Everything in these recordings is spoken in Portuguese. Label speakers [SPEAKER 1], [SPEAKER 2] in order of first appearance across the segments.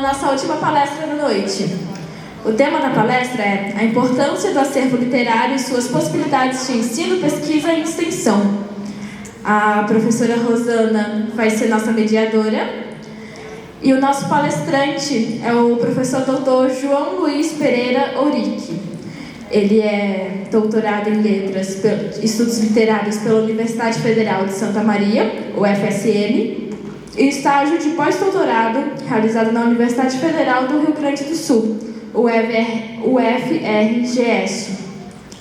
[SPEAKER 1] a nossa última palestra da noite. O tema da palestra é a importância do acervo literário e suas possibilidades de ensino, pesquisa e extensão. A professora Rosana vai ser nossa mediadora. E o nosso palestrante é o professor doutor João Luiz Pereira Ourique. Ele é doutorado em letras, estudos literários pela Universidade Federal de Santa Maria, UFSM, e estágio de pós-doutorado realizado na Universidade Federal do Rio Grande do Sul, UFRGS,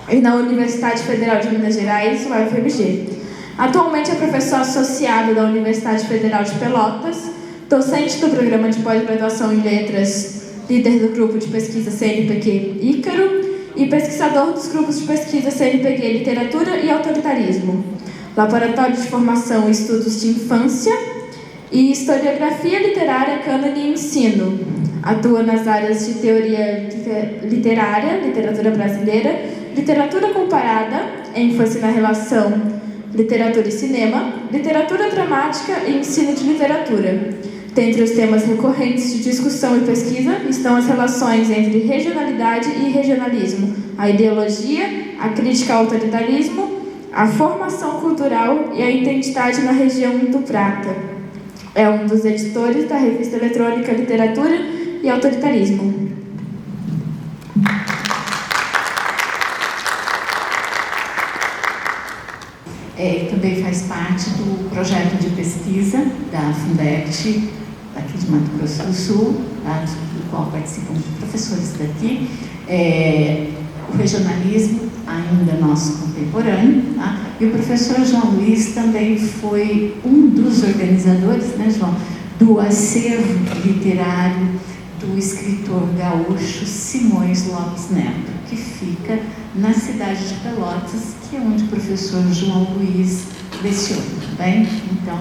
[SPEAKER 1] e na Universidade Federal de Minas Gerais, UFMG. Atualmente é professor associado da Universidade Federal de Pelotas, docente do programa de pós-graduação em letras, líder do grupo de pesquisa CNPq Ícaro e pesquisador dos grupos de pesquisa CNPq Literatura e Autoritarismo, Laboratório de Formação e Estudos de Infância e Historiografia Literária, Cânone e Ensino. Atua nas áreas de teoria literária, literatura brasileira, literatura comparada, ênfase na relação literatura e cinema, literatura dramática e ensino de literatura. Dentre os temas recorrentes de discussão e pesquisa estão as relações entre regionalidade e regionalismo, a ideologia, a crítica ao autoritarismo, a formação cultural e a identidade na região do Prata. É um dos editores da revista eletrônica Literatura e Autoritarismo.
[SPEAKER 2] Também faz parte do projeto de pesquisa da Fundect, aqui de Mato Grosso do Sul, tá? Do qual participam professores daqui. O regionalismo, ainda nosso contemporâneo, tá? E o professor João Luiz também foi um dos organizadores, né, João, do acervo literário do escritor gaúcho Simões Lopes Neto, que fica na cidade de Pelotas, que é onde o professor João Luiz leciona, tá bem? Então,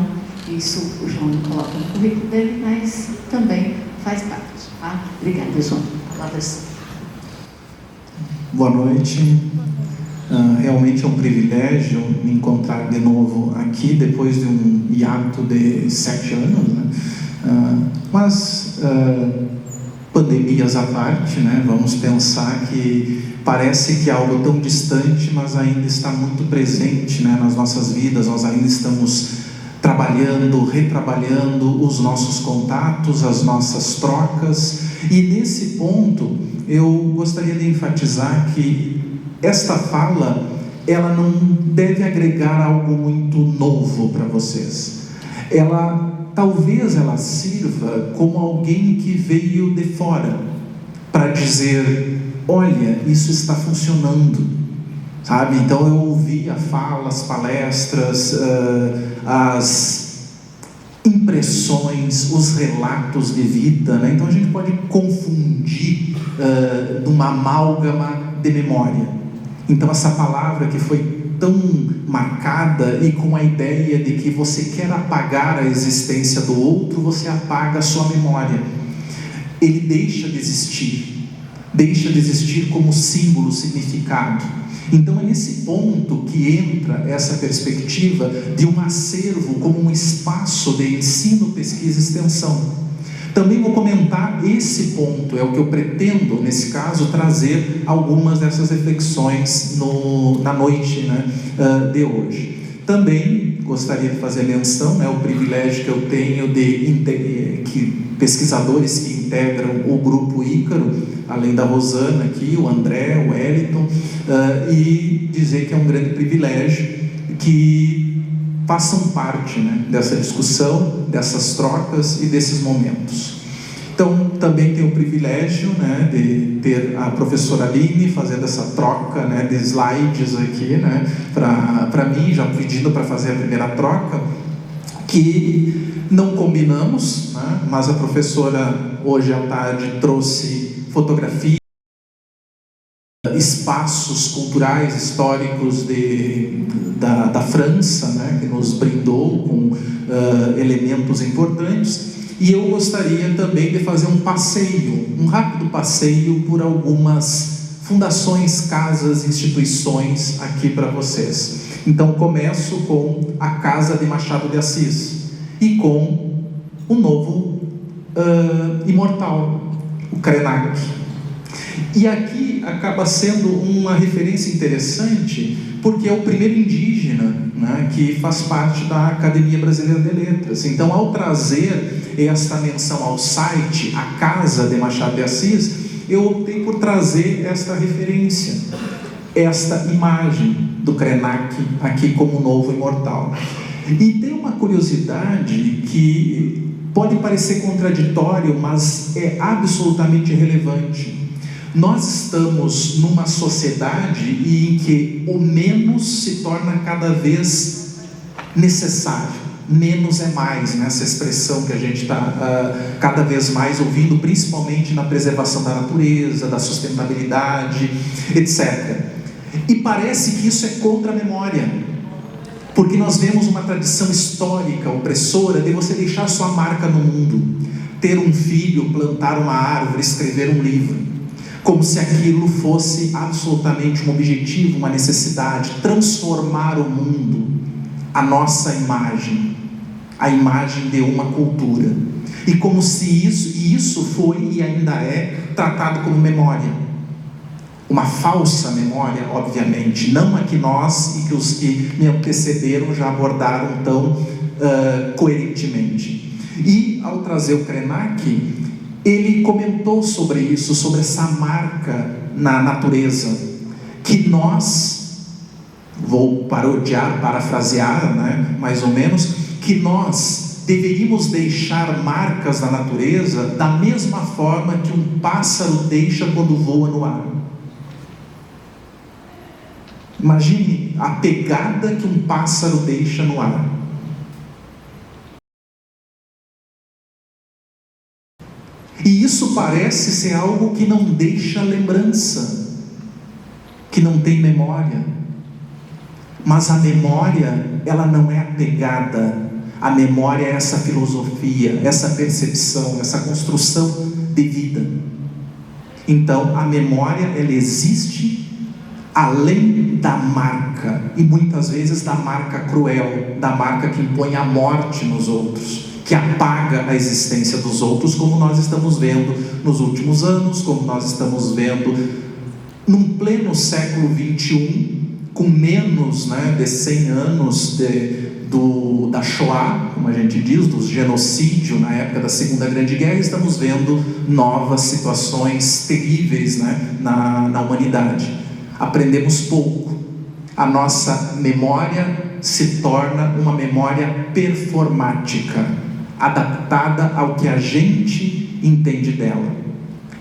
[SPEAKER 2] isso o João não coloca no currículo dele, mas também faz parte, tá? Obrigada, João. Palavras.
[SPEAKER 3] Boa noite. Realmente é um privilégio me encontrar de novo aqui, depois de um hiato de 7 anos, né? Mas pandemias à parte, né? Vamos pensar que parece que é algo tão distante, mas ainda está muito presente, né, nas nossas vidas. Nós ainda estamos trabalhando, retrabalhando os nossos contatos, as nossas trocas. E nesse ponto eu gostaria de enfatizar que esta fala, ela não deve agregar algo muito novo para vocês. Talvez ela sirva como alguém que veio de fora para dizer: olha, isso está funcionando, sabe? Então eu ouvi a fala, as palestras, as impressões, os relatos de vida, né? Então a gente pode confundir numa amálgama de memória. Então essa palavra que foi tão marcada e com a ideia de que você quer apagar a existência do outro, você apaga a sua memória. Ele deixa de existir como símbolo, significado. Então é nesse ponto que entra essa perspectiva de um acervo como um espaço de ensino, pesquisa e extensão. Também vou comentar esse ponto, é o que eu pretendo, nesse caso, trazer algumas dessas reflexões na noite, né, de hoje. Também gostaria de fazer menção, né, o privilégio que eu tenho que pesquisadores que integram o grupo Ícaro, além da Rosana aqui, o André, o Wellington, e dizer que é um grande privilégio que façam parte, né, dessa discussão, dessas trocas e desses momentos. Então, também tenho o privilégio, né, de ter a professora Aline fazendo essa troca, né, de slides aqui, né, para mim, já pedindo para fazer a primeira troca, que não combinamos, né, mas a professora hoje à tarde trouxe fotografia, espaços culturais, históricos da França, né, que nos brindou com elementos importantes. E eu gostaria também de fazer um rápido passeio por algumas fundações, casas, instituições aqui para vocês. Então começo com a Casa de Machado de Assis e com o novo imortal, o Krenak. E aqui acaba sendo uma referência interessante, porque é o primeiro indígena, né, que faz parte da Academia Brasileira de Letras. Então, ao trazer esta menção ao site, a Casa de Machado de Assis, eu optei por trazer esta referência, esta imagem do Krenak aqui como novo imortal. E tem uma curiosidade que pode parecer contraditório, mas é absolutamente relevante. Nós estamos numa sociedade em que o menos se torna cada vez necessário. Menos é mais, nessa expressão que a gente está cada vez mais ouvindo, principalmente na preservação da natureza, da sustentabilidade, etc. E parece que isso é contra a memória, porque nós vemos uma tradição histórica opressora de você deixar sua marca no mundo, ter um filho, plantar uma árvore, escrever um livro, como se aquilo fosse absolutamente um objetivo, uma necessidade, transformar o mundo, a nossa imagem, a imagem de uma cultura, e como se isso foi e ainda é tratado como memória, uma falsa memória, obviamente, não a que nós e que os que me antecederam já abordaram tão coerentemente. E ao trazer o Krenak, ele comentou sobre isso, sobre essa marca na natureza, que nós, vou parafrasear, né, mais ou menos, que nós deveríamos deixar marcas na natureza da mesma forma que um pássaro deixa quando voa no ar. Imagine a pegada que um pássaro deixa no ar. E isso parece ser algo que não deixa lembrança, que não tem memória. Mas a memória, ela não é apegada. A memória é essa filosofia, essa percepção, essa construção de vida. Então, a memória, ela existe além da marca, e muitas vezes da marca cruel, da marca que impõe a morte nos outros, que apaga a existência dos outros, como nós estamos vendo nos últimos anos, como nós estamos vendo num pleno século XXI, com menos, né, de 100 anos da Shoah, como a gente diz, do genocídio na época da Segunda Grande Guerra, estamos vendo novas situações terríveis, né, na humanidade. Aprendemos pouco. A nossa memória se torna uma memória performática, adaptada ao que a gente entende dela,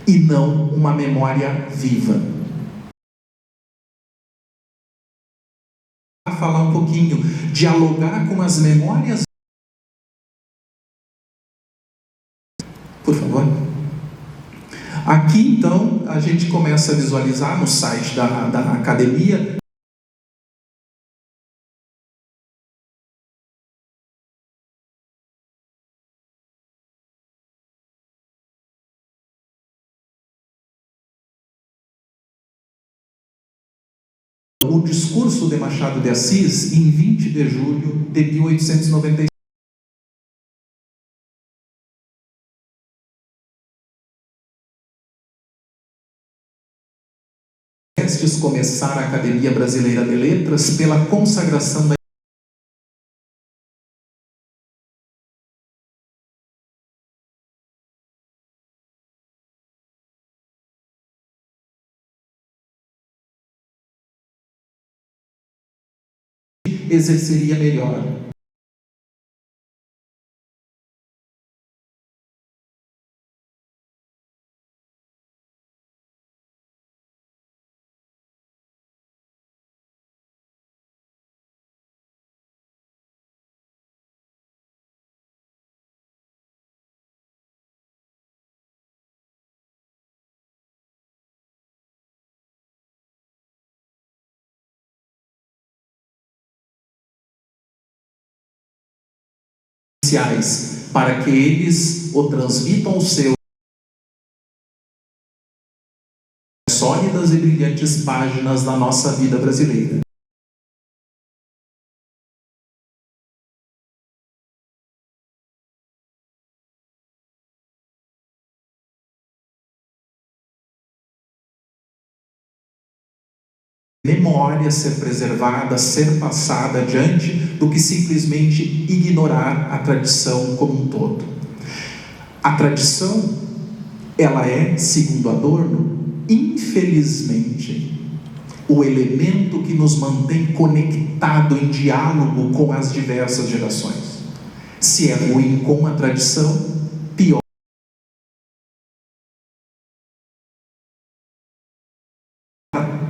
[SPEAKER 3] e não uma memória viva. A falar um pouquinho, dialogar com as memórias. Por favor. Aqui, então, a gente começa a visualizar no site da academia o discurso de Machado de Assis em 20 de julho de 1896. Prestes começar a Academia Brasileira de Letras pela consagração da exerceria melhor. Para que eles o transmitam aos seus sólidas e brilhantes páginas da nossa vida brasileira. memória ser preservada, ser passada adiante, do que simplesmente ignorar a tradição como um todo. A tradição, ela é, segundo Adorno, infelizmente, o elemento que nos mantém conectado em diálogo com as diversas gerações. Se é ruim com a tradição, pior.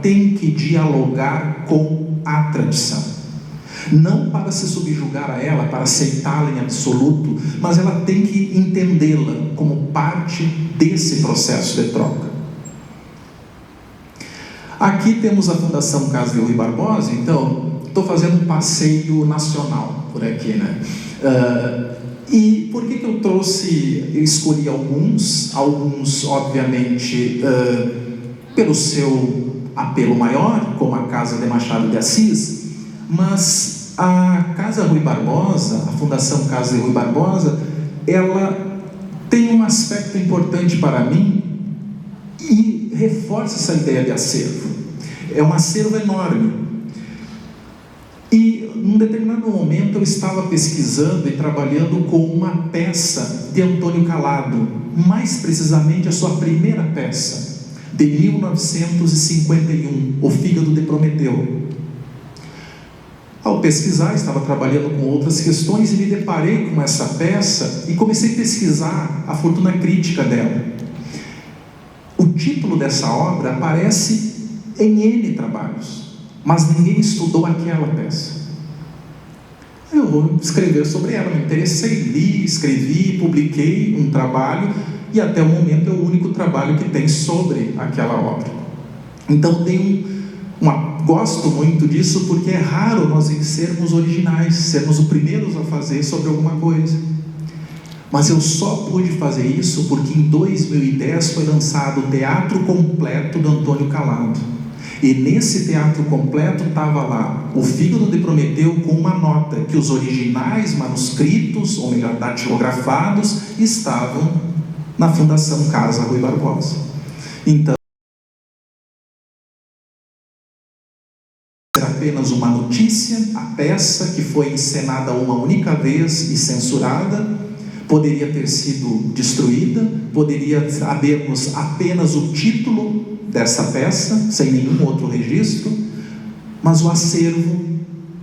[SPEAKER 3] Tem que dialogar com a tradição, não para se subjugar a ela, para aceitá-la em absoluto, mas ela tem que entendê-la como parte desse processo de troca. Aqui temos a Fundação Casa de Rui Barbosa. Então, estou fazendo um passeio nacional por aqui, né? E por que eu trouxe, eu escolhi alguns obviamente pelo seu apelo maior, como a Casa de Machado de Assis, mas a Casa Rui Barbosa, a Fundação Casa de Rui Barbosa, ela tem um aspecto importante para mim e reforça essa ideia de acervo. É um acervo enorme. E num determinado momento eu estava pesquisando e trabalhando com uma peça de Antônio Calado, mais precisamente a sua primeira peça, de 1951, O Fígado de Prometeu. Ao pesquisar, estava trabalhando com outras questões e me deparei com essa peça e comecei a pesquisar a fortuna crítica dela. O título dessa obra aparece em N trabalhos, mas ninguém estudou aquela peça. Eu vou escrever sobre ela, me interessei, li, escrevi, publiquei um trabalho, e até o momento é o único trabalho que tem sobre aquela obra. Então gosto muito disso, porque é raro nós sermos originais, sermos os primeiros a fazer sobre alguma coisa. Mas eu só pude fazer isso porque em 2010 foi lançado o Teatro Completo do Antônio Calado. E nesse teatro completo estava lá O Fígado de Prometeu, com uma nota que os originais manuscritos, ou melhor, datilografados, estavam na Fundação Casa Rui Barbosa. Então, era apenas uma notícia, a peça que foi encenada uma única vez e censurada, poderia ter sido destruída, poderia havermos apenas o título dessa peça, sem nenhum outro registro, mas o acervo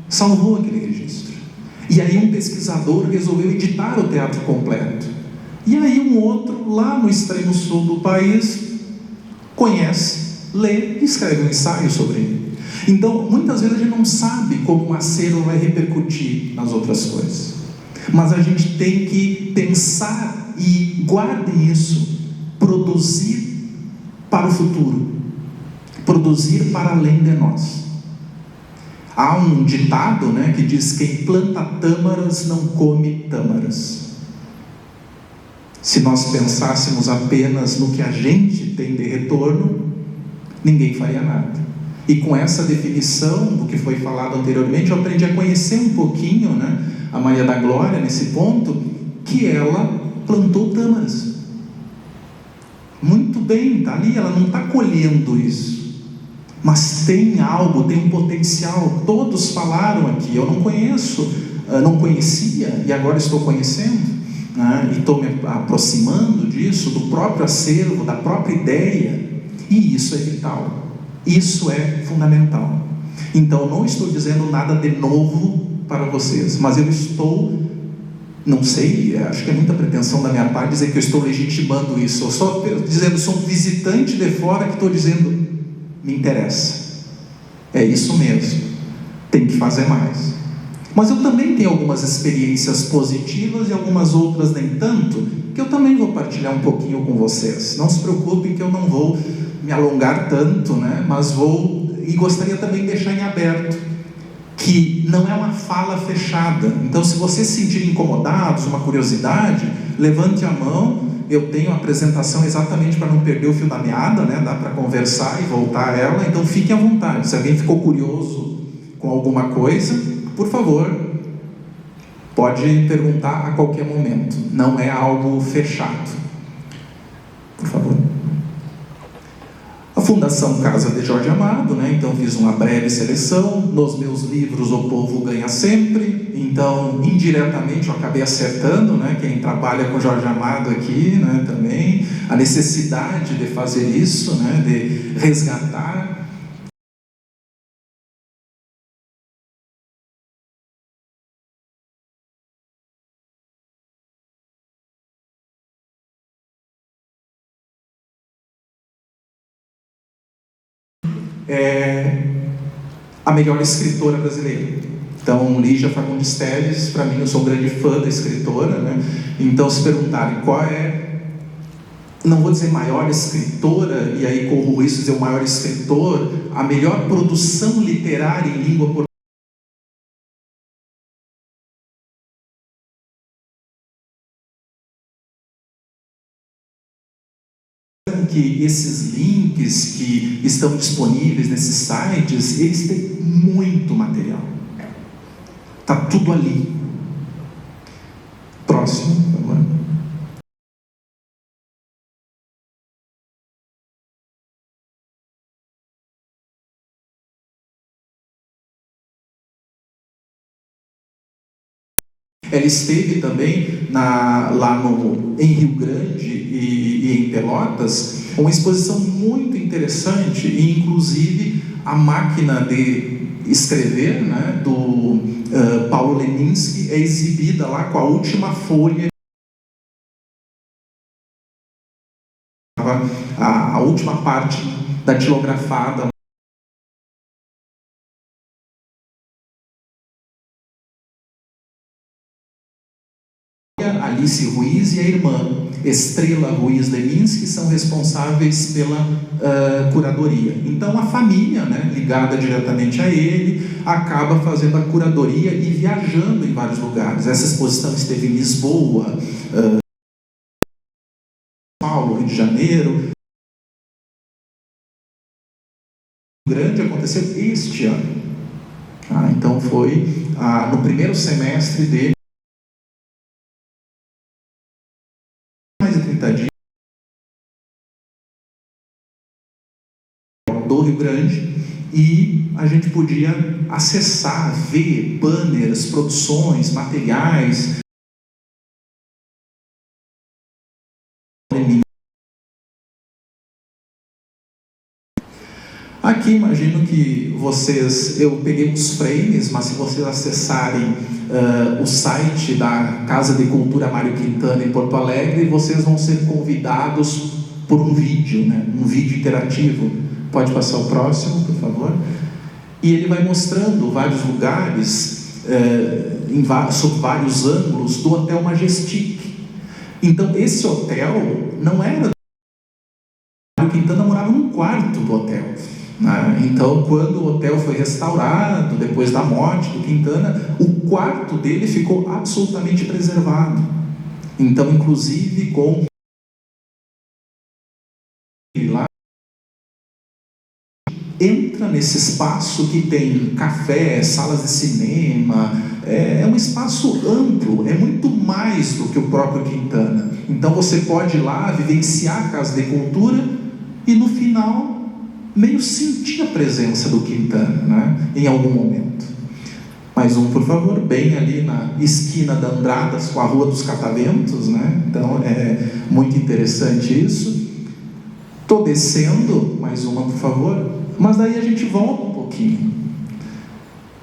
[SPEAKER 3] salvou aquele registro. E aí um pesquisador resolveu editar o teatro completo. E aí um outro, lá no extremo sul do país, conhece, lê e escreve um ensaio sobre ele. Então, muitas vezes a gente não sabe como um acervo vai repercutir nas outras coisas. Mas a gente tem que pensar, e guardem isso, produzir para o futuro, produzir para além de nós. Há um ditado, né, que diz: quem planta tâmaras não come tâmaras. Se nós pensássemos apenas no que a gente tem de retorno, ninguém faria nada. E com essa definição do que foi falado anteriormente, eu aprendi a conhecer um pouquinho, né, a Maria da Glória nesse ponto, que ela plantou tâmaras. Muito bem, está ali, ela não está colhendo isso, mas tem algo, tem um potencial. Todos falaram aqui, eu não conheço, não conhecia, e agora estou conhecendo, né? E estou me aproximando disso, do próprio acervo, da própria ideia, e isso é vital, isso é fundamental. Então, não estou dizendo nada de novo para vocês, mas eu estou, não sei, acho que é muita pretensão da minha parte dizer que eu estou legitimando isso. Eu só dizendo, sou um visitante de fora que estou dizendo, me interessa, é isso mesmo, tem que fazer mais. Mas eu também tenho algumas experiências positivas e algumas outras nem tanto, que eu também vou partilhar um pouquinho com vocês. Não se preocupem que eu não vou me alongar tanto, né? Mas e gostaria também de deixar em aberto, que não é uma fala fechada. Então, se vocês se sentirem incomodados, uma curiosidade, levante a mão. Eu tenho a apresentação exatamente para não perder o fio da meada, né? Dá para conversar e voltar a ela, então fiquem à vontade. Se alguém ficou curioso com alguma coisa, por favor, pode perguntar a qualquer momento. Não é algo fechado. Por favor. A Fundação Casa de Jorge Amado, né? Então fiz uma breve seleção. Nos meus livros O Povo Ganha Sempre, então indiretamente eu acabei acertando, né? Quem trabalha com Jorge Amado aqui, né? Também a necessidade de fazer isso, né? De resgatar. A melhor escritora brasileira. Então, Lígia Fagundes Telles, para mim, eu sou um grande fã da escritora, né? Então, se perguntarem qual é, não vou dizer maior escritora, e aí corro o risco de dizer o maior escritor, a melhor produção literária em língua portuguesa, que esses links que estão disponíveis nesses sites, eles têm muito material. Está tudo ali. Próximo, por favor. Ela esteve também em Rio Grande e em Pelotas, uma exposição muito interessante, e inclusive a máquina de escrever, né, do Paulo Leminski é exibida lá com a última folha, a última parte datilografada. Alice Ruiz e a irmã Estrela Ruiz Leminski são responsáveis pela curadoria. Então a família, né, ligada diretamente a ele, acaba fazendo a curadoria e viajando em vários lugares. Essa exposição esteve em Lisboa, São Paulo, Rio de Janeiro. O grande aconteceu este ano. Então foi no primeiro semestre de do Rio Grande, e a gente podia acessar, ver banners, produções, materiais. Aqui imagino que eu peguei uns frames, mas se vocês acessarem o site da Casa de Cultura Mário Quintana em Porto Alegre, vocês vão ser convidados por um vídeo, né? Um vídeo interativo. Pode passar o próximo, por favor. E ele vai mostrando vários lugares, sob vários ângulos, do Hotel Majestic. Então, esse hotel não era... O Quintana morava num quarto do hotel. Né? Então, quando o hotel foi restaurado, depois da morte do Quintana, o quarto dele ficou absolutamente preservado. Então, inclusive, com... lá entra nesse espaço que tem café, salas de cinema, é um espaço amplo, é muito mais do que o próprio Quintana. Então você pode ir lá vivenciar a Casa de Cultura e no final meio sentir a presença do Quintana, né? Em algum momento. Mais um, por favor, bem ali na esquina da Andradas com a Rua dos Cataventos, né? Então é muito interessante isso. Estou descendo, mais uma, por favor. Mas daí a gente volta um pouquinho.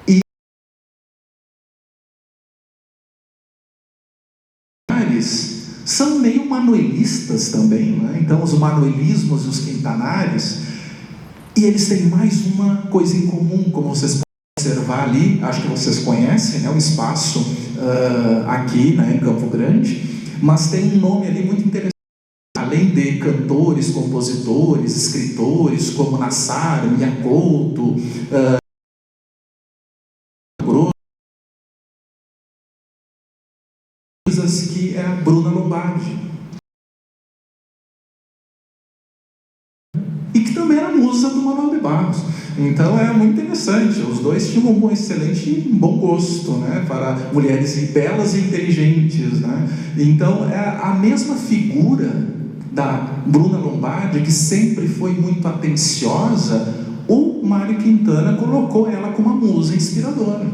[SPEAKER 3] E são meio manuelistas também, né? Então os manuelismos e os quintanares, e eles têm mais uma coisa em comum, como vocês podem observar ali, acho que vocês conhecem, né? O espaço aqui, né, em Campo Grande, mas tem um nome ali muito interessante. Além de cantores, compositores, escritores, como Nassar, Miyakoto, que é a Bruna Lombardi, e que também era musa do Manuel de Barros. Então é muito interessante, os dois tinham um excelente bom gosto, né, para mulheres belas e inteligentes, né? Então é a mesma figura da Bruna Lombardi, que sempre foi muito atenciosa, o Mário Quintana colocou ela como uma musa inspiradora.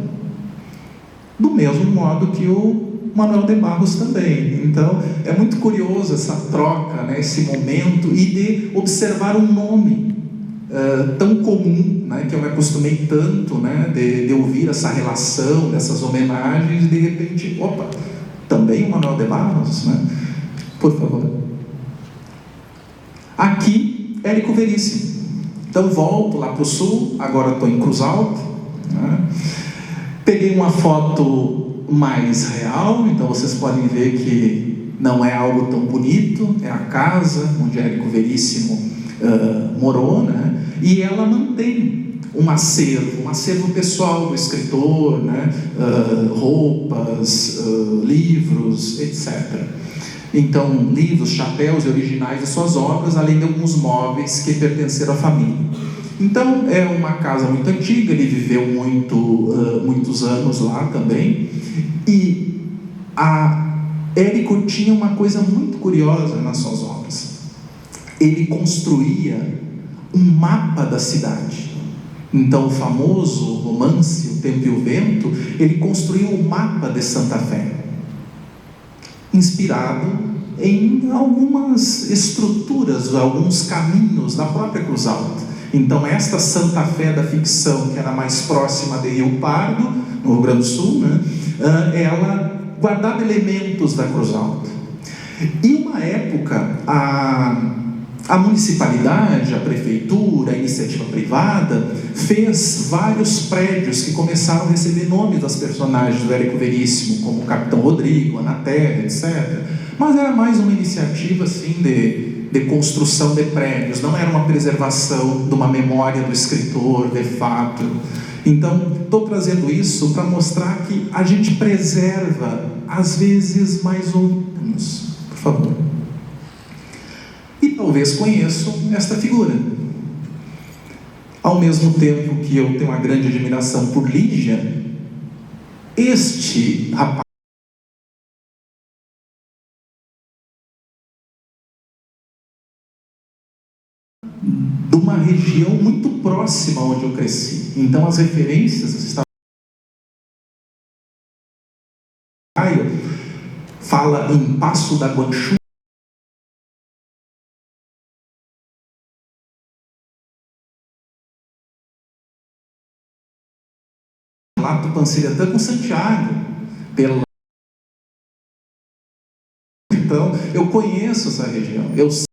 [SPEAKER 3] Do mesmo modo que o Manuel de Barros também. Então, é muito curioso essa troca, né, esse momento, e de observar um nome tão comum, né, que eu me acostumei tanto, né, de ouvir essa relação, dessas homenagens, e de repente, opa, também o Manuel de Barros, né? Por favor. Aqui, Érico Veríssimo. Então, volto lá para o sul, agora estou em Cruz Alta, né? Peguei uma foto mais real, então vocês podem ver que não é algo tão bonito, é a casa onde Érico Veríssimo morou, né? E ela mantém um acervo pessoal do escritor, né? Roupas, livros, etc. Então, livros, chapéus e originais de suas obras, além de alguns móveis que pertenceram à família. Então, é uma casa muito antiga, ele viveu muitos anos lá também, e Érico tinha uma coisa muito curiosa nas suas obras. Ele construía um mapa da cidade. Então, o famoso romance O Tempo e o Vento, ele construiu o mapa de Santa Fé, inspirado em algumas estruturas, alguns caminhos da própria Cruz Alta. Então, esta Santa Fé da ficção, que era mais próxima de Rio Pardo, no Rio Grande do Sul, né, ela guardava elementos da Cruz Alta. E uma época, a municipalidade, a prefeitura, a iniciativa privada, fez vários prédios que começaram a receber nomes das personagens do Érico Veríssimo, como o Capitão Rodrigo, Ana Terra, etc. Mas era mais uma iniciativa assim, de construção de prédios, não era uma preservação de uma memória do escritor, de fato. Então, estou trazendo isso para mostrar que a gente preserva, às vezes, mais ou menos. Por favor. E talvez conheçam esta figura. Ao mesmo tempo que eu tenho uma grande admiração por Lígia, este rapaz de uma região muito próxima onde eu cresci. Então as referências estavam... Fala em Passo da Guanchu. Lato Panciretã com Santiago. Então, eu conheço essa região. Eu sei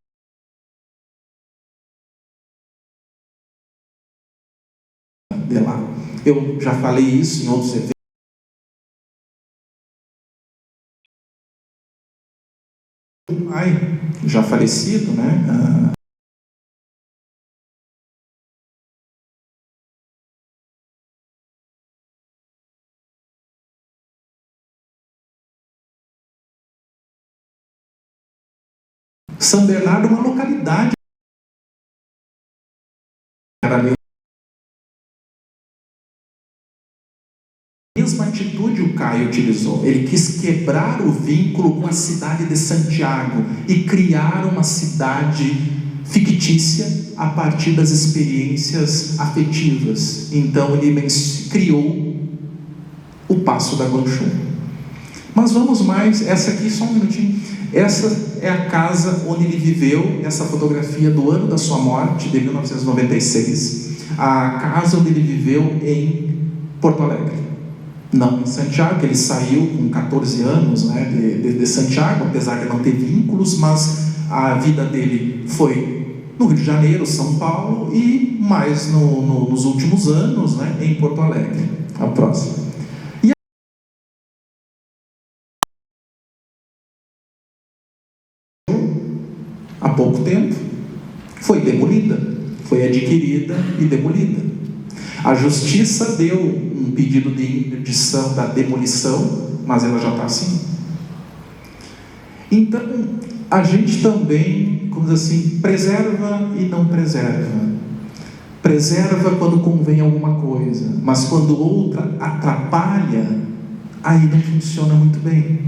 [SPEAKER 3] de lá. Eu já falei isso em outros eventos. Já falecido, né? São Bernardo é uma localidade. Era a mesma atitude o Caio utilizou. Ele quis quebrar o vínculo com a cidade de Santiago e criar uma cidade fictícia a partir das experiências afetivas. Então ele criou o Passo da Guanchu. Mas vamos mais, essa aqui só um minutinho. Essa é a casa onde ele viveu, essa fotografia do ano da sua morte, de 1996. A casa onde ele viveu em Porto Alegre. Não em Santiago, ele saiu com 14 anos, né, de Santiago, apesar de não ter vínculos, mas a vida dele foi no Rio de Janeiro, São Paulo e mais nos últimos anos, né, em Porto Alegre. A próxima. Há pouco tempo, foi demolida, foi adquirida e demolida. A justiça deu um pedido de interdição da demolição, mas ela já está assim. Então, a gente também, como diz assim, preserva e não preserva. Preserva quando convém alguma coisa, mas quando outra atrapalha, aí não funciona muito bem.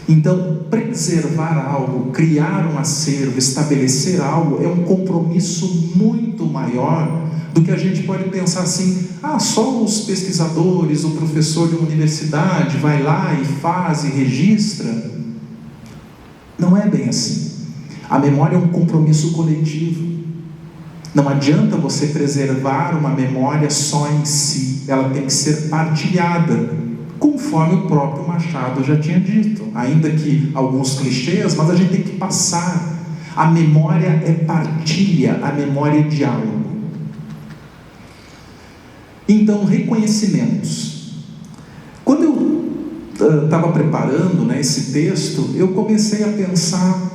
[SPEAKER 3] Então, preservar algo, criar um acervo, estabelecer algo, é um compromisso muito maior do que a gente pode pensar assim: só os pesquisadores, o professor de uma universidade vai lá e faz e registra. Não é bem assim. A memória é um compromisso coletivo. Não adianta você preservar uma memória só em si, ela tem que ser partilhada, conforme o próprio Machado já tinha dito, ainda que alguns clichês, mas a gente tem que passar. A memória é partilha, a memória é diálogo. Então, reconhecimentos. Quando eu estava preparando, esse texto, eu comecei a pensar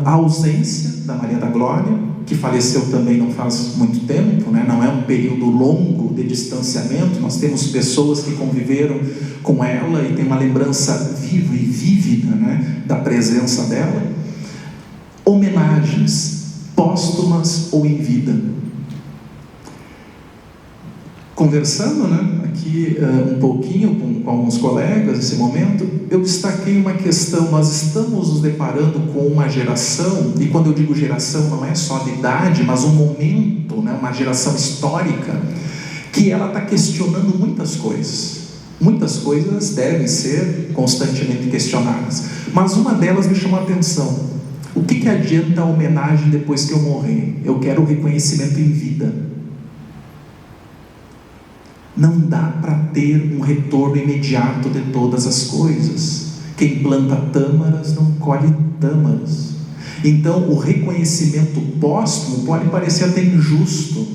[SPEAKER 3] a ausência da Maria da Glória, que faleceu também não faz muito tempo, não é um período longo de distanciamento. Nós temos pessoas que conviveram com ela e tem uma lembrança viva e vívida, da presença dela. Homenagens, póstumas ou em vida. Conversando aqui um pouquinho com alguns colegas nesse momento, eu destaquei uma questão. Nós estamos nos deparando com uma geração, e quando eu digo geração não é só de idade, mas um momento, uma geração histórica, que ela está questionando muitas coisas. Muitas coisas devem ser constantemente questionadas, mas uma delas me chamou a atenção. O que adianta a homenagem depois que eu morrer? Eu quero o reconhecimento em vida. Não dá para ter um retorno imediato de todas as coisas. Quem planta tâmaras não colhe tâmaras. Então, o reconhecimento póstumo pode parecer até injusto.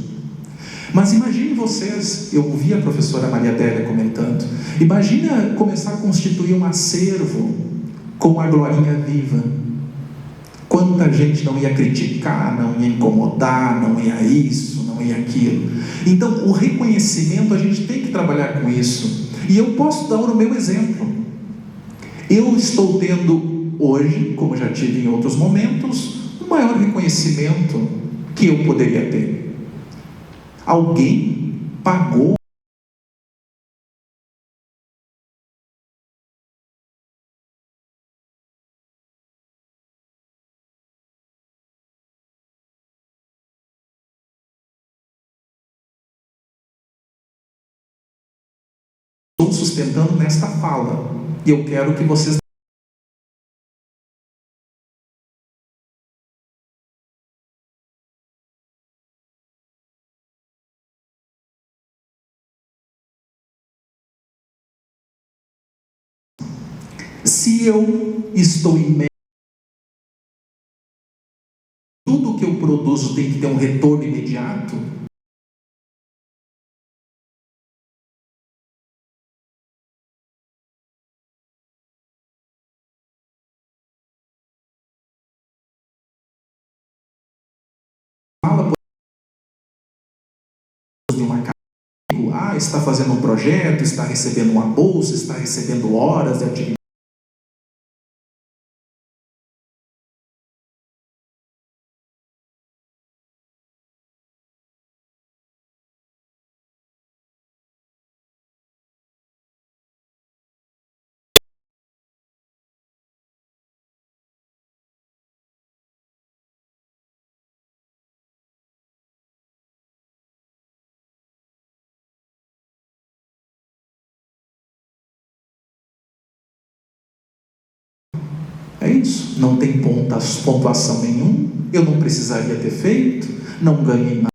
[SPEAKER 3] Mas imagine vocês, eu ouvi a professora Maria Adélia comentando, imagina começar a constituir um acervo com a Glorinha viva. Quanta gente não ia criticar, não ia incomodar, não ia isso, não ia aquilo. Então, o reconhecimento, a gente tem que trabalhar com isso. E eu posso dar o meu exemplo. Eu estou tendo hoje, como já tive em outros momentos, um maior reconhecimento que eu poderia ter. Alguém pagou sustentando nesta fala, e eu quero que vocês se eu estou imerso, tudo que eu produzo tem que ter um retorno imediato. De uma casa, está fazendo um projeto, está recebendo uma bolsa, está recebendo horas de atividade. É isso, não tem pontuação nenhuma, eu não precisaria ter feito, não ganhei nada.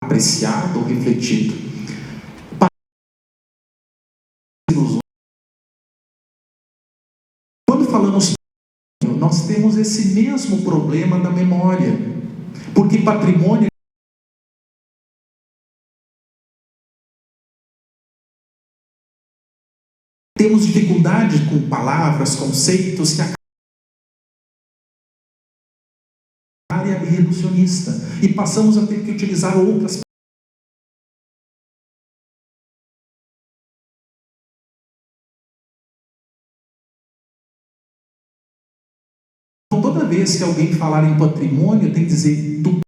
[SPEAKER 3] Apreciado ou refletido. Quando falamos, nós temos esse mesmo problema da memória, porque patrimônio temos dificuldade com palavras, conceitos que a área é reducionista e passamos a ter que utilizar outras toda vez que alguém falar em patrimônio, tem que dizer do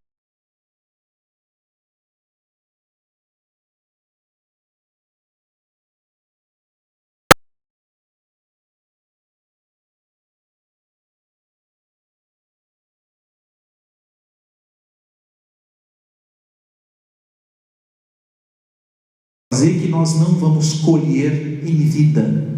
[SPEAKER 3] fazer que nós não vamos colher em vida.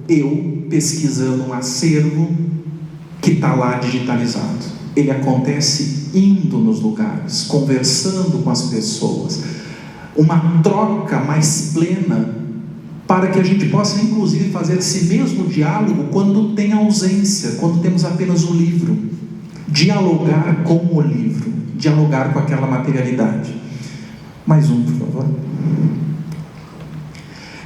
[SPEAKER 3] Eu pesquisando um acervo que está lá digitalizado. Ele acontece indo nos lugares, conversando com as pessoas, uma troca mais plena, para que a gente possa inclusive fazer esse mesmo diálogo quando tem ausência, quando temos apenas o livro. Dialogar com o livro, dialogar com aquela materialidade. Mais um, por favor.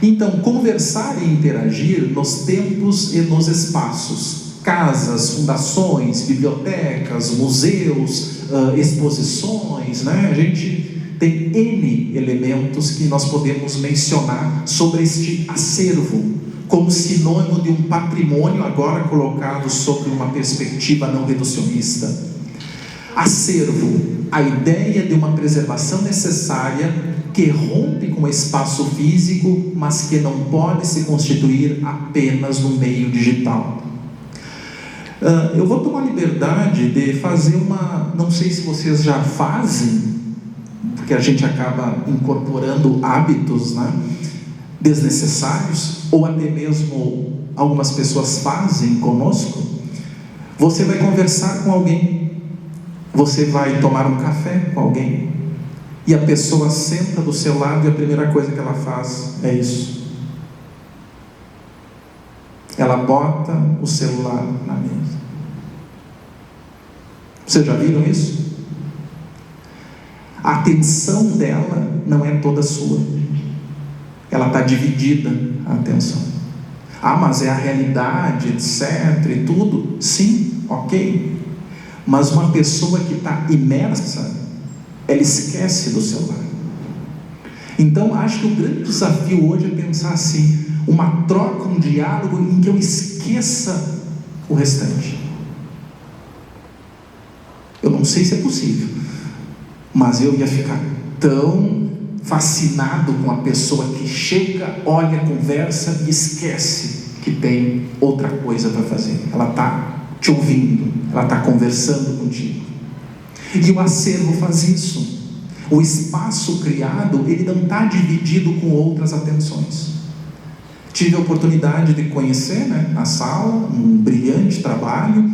[SPEAKER 3] Então, conversar e interagir nos tempos e nos espaços. Casas, fundações, bibliotecas, museus, exposições, né? A gente tem N elementos que nós podemos mencionar sobre este acervo, como sinônimo de um patrimônio agora colocado sobre uma perspectiva não reducionista. Acervo, a ideia de uma preservação necessária que rompe com o espaço físico, mas que não pode se constituir apenas no meio digital. Eu vou tomar a liberdade de fazer não sei se vocês já fazem, porque a gente acaba incorporando hábitos, né, desnecessários, ou até mesmo algumas pessoas fazem conosco. Você vai conversar com alguém, você vai tomar um café com alguém, e a pessoa senta do seu lado e a primeira coisa que ela faz é isso. Ela bota o celular na mesa. Vocês já viram isso? A atenção dela não é toda sua. Ela está dividida, a atenção. Mas é a realidade, etc. e tudo. Sim, ok. Mas uma pessoa que está imersa, ela esquece do celular. Então, acho que o grande desafio hoje é pensar assim, uma troca, um diálogo em que eu esqueça o restante. Eu não sei se é possível, mas eu ia ficar tão fascinado com a pessoa que chega, olha, conversa e esquece que tem outra coisa para fazer. Ela está te ouvindo, ela está conversando contigo. E o acervo faz isso. O espaço criado, ele não está dividido com outras atenções. Tive a oportunidade de conhecer, né, a sala, um brilhante trabalho,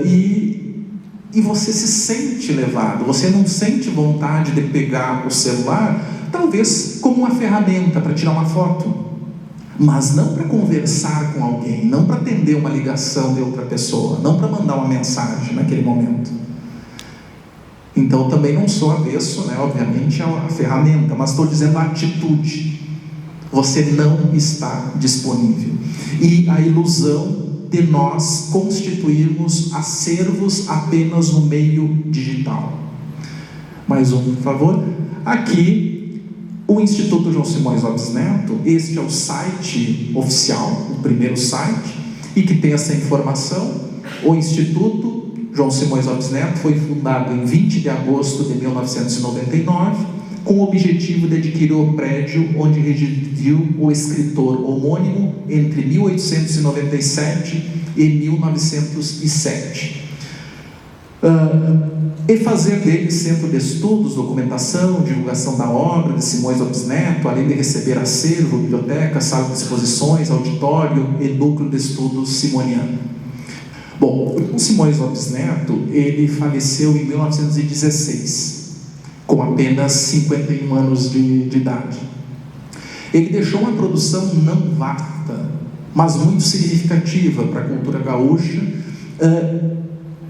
[SPEAKER 3] e você se sente levado, você não sente vontade de pegar o celular, talvez como uma ferramenta para tirar uma foto, mas não para conversar com alguém, não para atender uma ligação de outra pessoa, não para mandar uma mensagem naquele momento. Então também não sou avesso, né, obviamente, a ferramenta, mas estou dizendo a atitude. Você não está disponível. E a ilusão de nós constituirmos acervos apenas no meio digital. Mais um, por favor. Aqui, o Instituto João Simões Lopes Neto, este é o site oficial, o primeiro site, e que tem essa informação. O Instituto João Simões Lopes Neto foi fundado em 20 de agosto de 1999, com o objetivo de adquirir o prédio onde residiu o escritor homônimo entre 1897 e 1907. E fazer dele centro de estudos, documentação, divulgação da obra de Simões Lopes Neto, além de receber acervo, biblioteca, sala de exposições, auditório e núcleo de estudos simoniano. Bom, o Simões Lopes Neto, ele faleceu em 1916, com apenas 51 anos de idade. Ele deixou uma produção não vasta, mas muito significativa para a cultura gaúcha,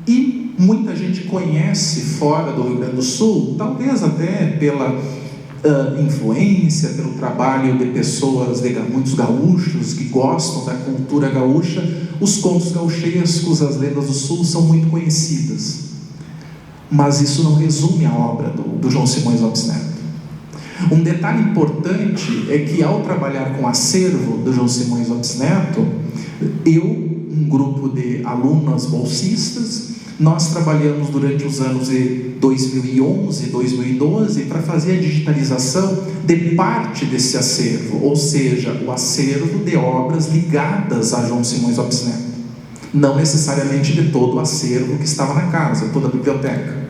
[SPEAKER 3] e muita gente conhece fora do Rio Grande do Sul, talvez até pela influência, pelo trabalho de pessoas, muitos gaúchos que gostam da cultura gaúcha, os contos gauchescos, as lendas do sul são muito conhecidas. Mas isso não resume a obra do João Simões Lopes Neto. Um detalhe importante é que, ao trabalhar com o acervo do João Simões Lopes Neto, um grupo de alunas bolsistas, nós trabalhamos durante os anos de 2011 e 2012 para fazer a digitalização de parte desse acervo, ou seja, o acervo de obras ligadas a João Simões Lopes Neto, não necessariamente de todo o acervo que estava na casa, toda a biblioteca.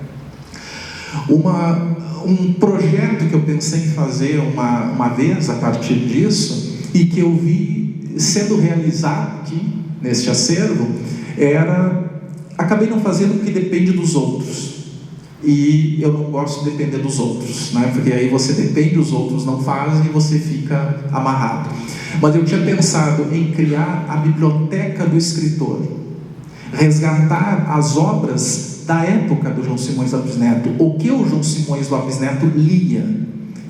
[SPEAKER 3] Um projeto que eu pensei em fazer uma vez a partir disso, e que eu vi sendo realizado aqui neste acervo, acabei não fazendo porque depende dos outros, e eu não gosto de depender dos outros, né? Porque aí você depende, os outros não fazem e você fica amarrado. Mas eu tinha pensado em criar a biblioteca do escritor, resgatar as obras da época do João Simões Lopes Neto, o que o João Simões Lopes Neto lia,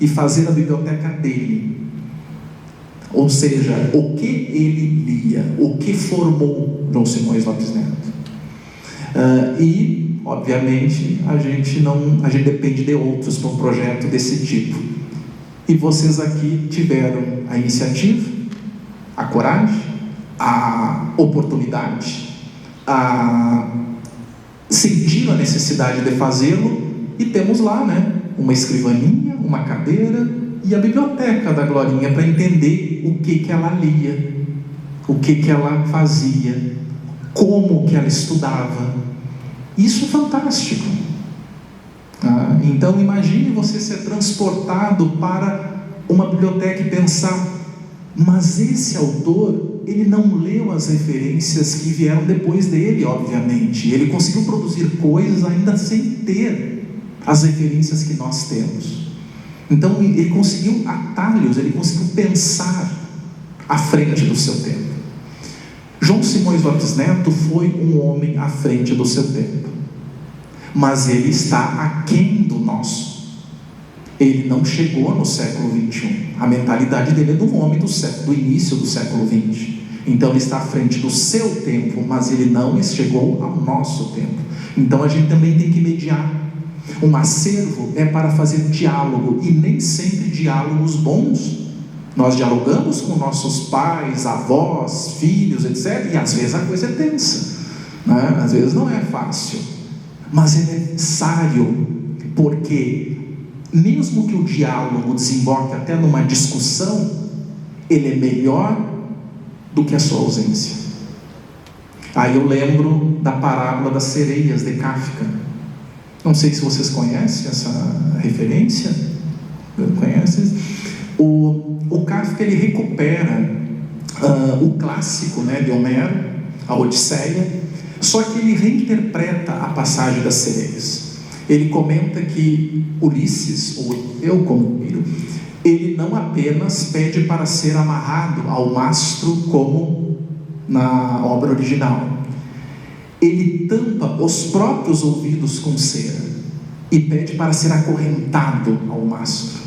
[SPEAKER 3] e fazer a biblioteca dele. Ou seja, o que ele lia, o que formou João Simões Lopes Neto. E, obviamente, a gente depende de outros para um projeto desse tipo. E vocês aqui tiveram a iniciativa, a coragem, a oportunidade, sentiram a necessidade de fazê-lo, e temos lá, né, uma escrivaninha, uma cadeira e a biblioteca da Glorinha para entender o que ela lia, o que ela fazia, como que ela estudava. Isso é fantástico. Então imagine você ser transportado para uma biblioteca e pensar: mas esse autor, ele não leu as referências que vieram depois dele, obviamente. Ele conseguiu produzir coisas ainda sem ter as referências que nós temos. Então ele conseguiu atalhos, ele conseguiu pensar à frente do seu tempo. João Simões Lopes Neto foi um homem à frente do seu tempo, mas ele está aquém do nosso. Ele não chegou no século XXI. A mentalidade dele é do homem do início do século XX. Então ele está à frente do seu tempo, mas ele não chegou ao nosso tempo. Então a gente também tem que mediar. Um acervo é para fazer diálogo, e nem sempre diálogos bons. Nós dialogamos com nossos pais, avós, filhos, etc. E às vezes a coisa é tensa, né? Às vezes não é fácil, mas é necessário, porque mesmo que o diálogo desemboque até numa discussão, ele é melhor do que a sua ausência. Aí eu lembro da parábola das sereias de Kafka. Não sei se vocês conhecem essa referência. Conhecem? O Kafka, ele recupera o clássico, né, de Homero, a Odisseia, só que ele reinterpreta a passagem das sereias. Ele comenta que Ulisses, ou Eucomiro, ele não apenas pede para ser amarrado ao mastro como na obra original. Ele tampa os próprios ouvidos com cera e pede para ser acorrentado ao mastro.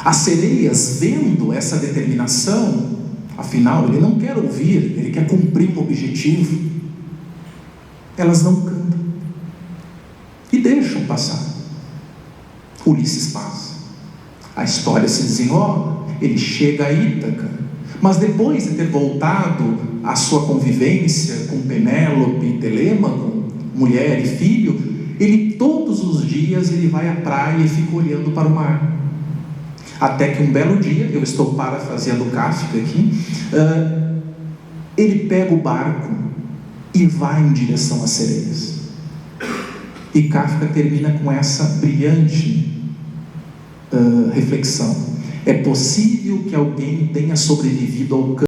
[SPEAKER 3] As sereias, vendo essa determinação, afinal, ele não quer ouvir, ele quer cumprir um objetivo, elas não cantam e deixam passar. Ulisses passa, a história se desenrola, ele chega a Ítaca, mas depois de ter voltado à sua convivência com Penélope, Telêmaco, mulher e filho, ele todos os dias ele vai à praia e fica olhando para o mar. Até que um belo dia, eu estou parafraseando Kafka aqui, ele pega o barco e vai em direção às sereias. E Kafka termina com essa brilhante reflexão: é possível que alguém tenha sobrevivido ao câncer?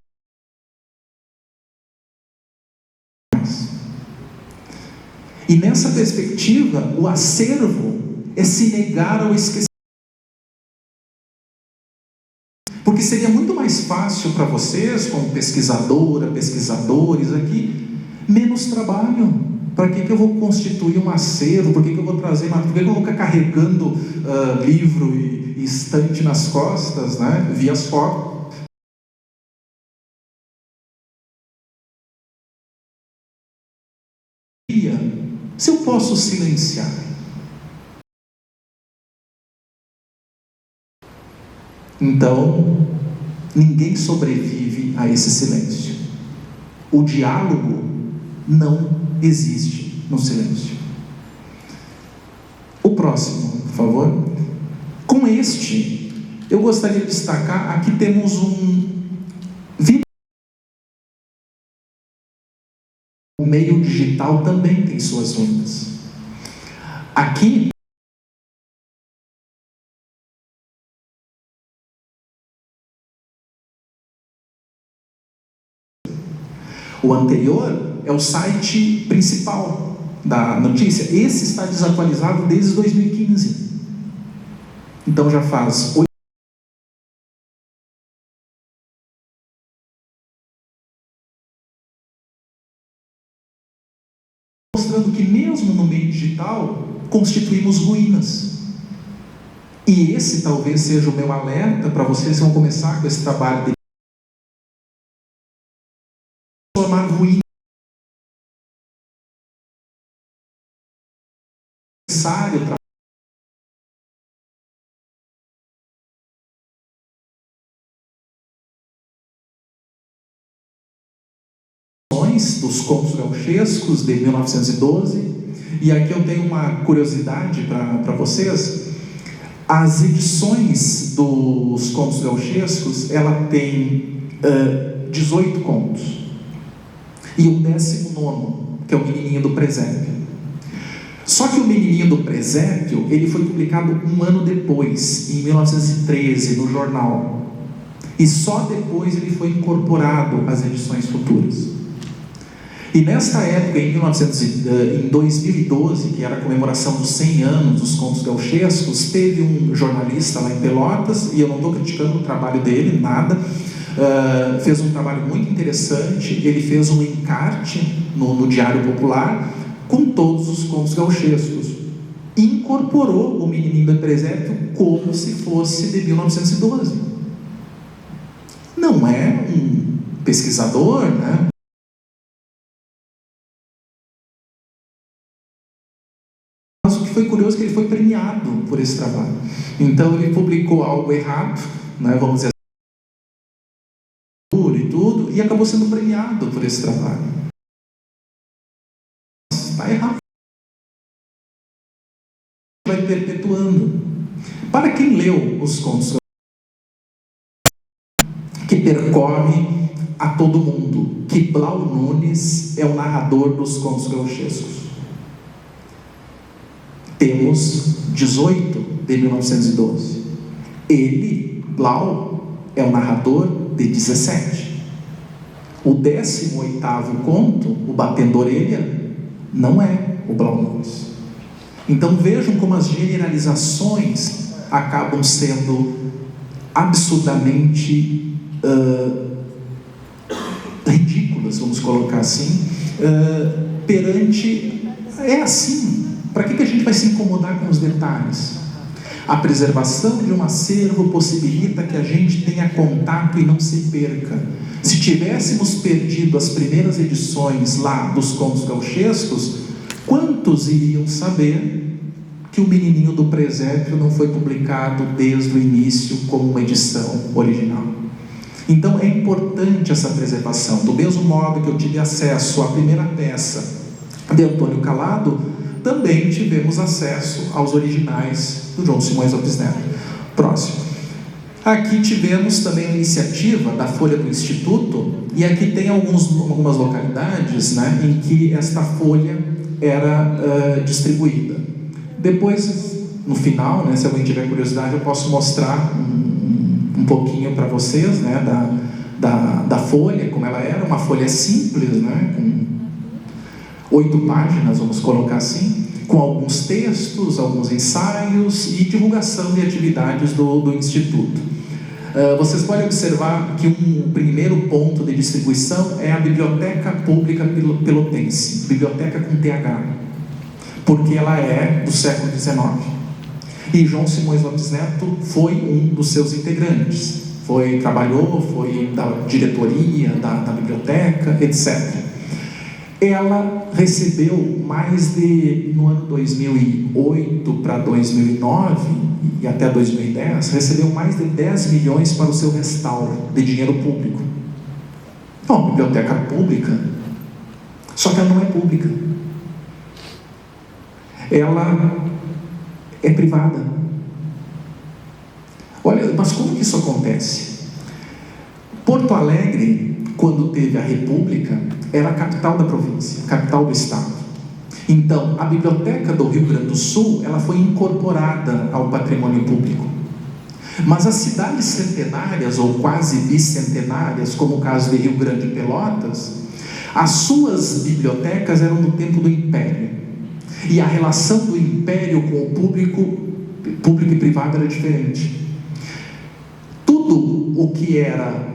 [SPEAKER 3] E nessa perspectiva, o acervo é se negar ao esquecimento. Porque seria muito mais fácil para vocês, como pesquisadora, pesquisadores aqui, menos trabalho. Para que eu vou constituir um acervo? Por que eu vou trazer? Por que eu vou ficar carregando livro e estante nas costas, né? Vi as fotos. Se eu posso silenciar. Então, ninguém sobrevive a esse silêncio. O diálogo não existe no silêncio. O próximo, por favor. Com este, eu gostaria de destacar, aqui temos o meio digital também tem suas ruínas. Aqui, o anterior é o site principal da notícia. Esse está desatualizado desde 2015. Então já faz 8 mostrando que mesmo no meio digital constituímos ruínas. E esse talvez seja o meu alerta para vocês que vão começar com esse trabalho de transformar ruínas necessário para dos contos gauchescos de 1912. E aqui eu tenho uma curiosidade para vocês. As edições dos contos gauchescos, ela tem 18 contos, e o 19º, que é o Menininho do Presépio. Só que o Menininho do Presépio, ele foi publicado um ano depois, em 1913, no jornal, e só depois ele foi incorporado às edições futuras. E nesta época, em 2012, que era a comemoração dos 100 anos dos contos gauchescos, teve um jornalista lá em Pelotas, e eu não estou criticando o trabalho dele, nada, fez um trabalho muito interessante. Ele fez um encarte no Diário Popular com todos os contos gauchescos, e incorporou o Menininho do Presépio como se fosse de 1912. Não é um pesquisador, né? Foi curioso que ele foi premiado por esse trabalho. Então ele publicou algo errado, né, vamos dizer assim, e tudo, e acabou sendo premiado por esse trabalho. Está errado. Vai perpetuando. Para quem leu os contos que percorre a todo mundo, que Blau Nunes é o narrador dos contos gauchescos. Temos 18 de 1912. Ele, Blau, é o narrador de 17. O 18º conto, o Batendo Orelha, não é o Blau Nunes. Então vejam como as generalizações acabam sendo absurdamente ridículas, vamos colocar assim, perante... É assim. Para que a gente vai se incomodar com os detalhes? A preservação de um acervo possibilita que a gente tenha contato e não se perca. Se tivéssemos perdido as primeiras edições lá dos contos gauchescos, quantos iriam saber que o Menininho do Presépio não foi publicado desde o início como uma edição original? Então é importante essa preservação. Do mesmo modo que eu tive acesso à primeira peça de Antônio Calado, também tivemos acesso aos originais do João Simões Lopes Neto. Próximo. Aqui tivemos também a iniciativa da Folha do Instituto, e aqui tem algumas localidades, né, em que esta folha era distribuída. Depois, no final, né, se alguém tiver curiosidade, eu posso mostrar um pouquinho para vocês, né, da folha, como ela era, uma folha simples, né, com 8 páginas, vamos colocar assim, com alguns textos, alguns ensaios e divulgação de atividades do Instituto. Vocês podem observar que um primeiro ponto de distribuição é a Biblioteca Pública Pelotense, biblioteca com TH, porque ela é do século XIX. E João Simões Lopes Neto foi um dos seus integrantes. Trabalhou, foi da diretoria, da biblioteca, etc. Ela recebeu no ano 2008 para 2009 e até 2010, recebeu mais de 10 milhões para o seu restauro de dinheiro público. Bom, biblioteca pública, só que ela não é pública. Ela é privada. Olha, mas como que isso acontece? Porto Alegre, quando teve a República, era a capital da província, capital do estado. Então, a biblioteca do Rio Grande do Sul, ela foi incorporada ao patrimônio público. Mas as cidades centenárias, ou quase bicentenárias, como o caso de Rio Grande e Pelotas, as suas bibliotecas eram do tempo do Império. E a relação do Império com o público e privado era diferente. Tudo o que era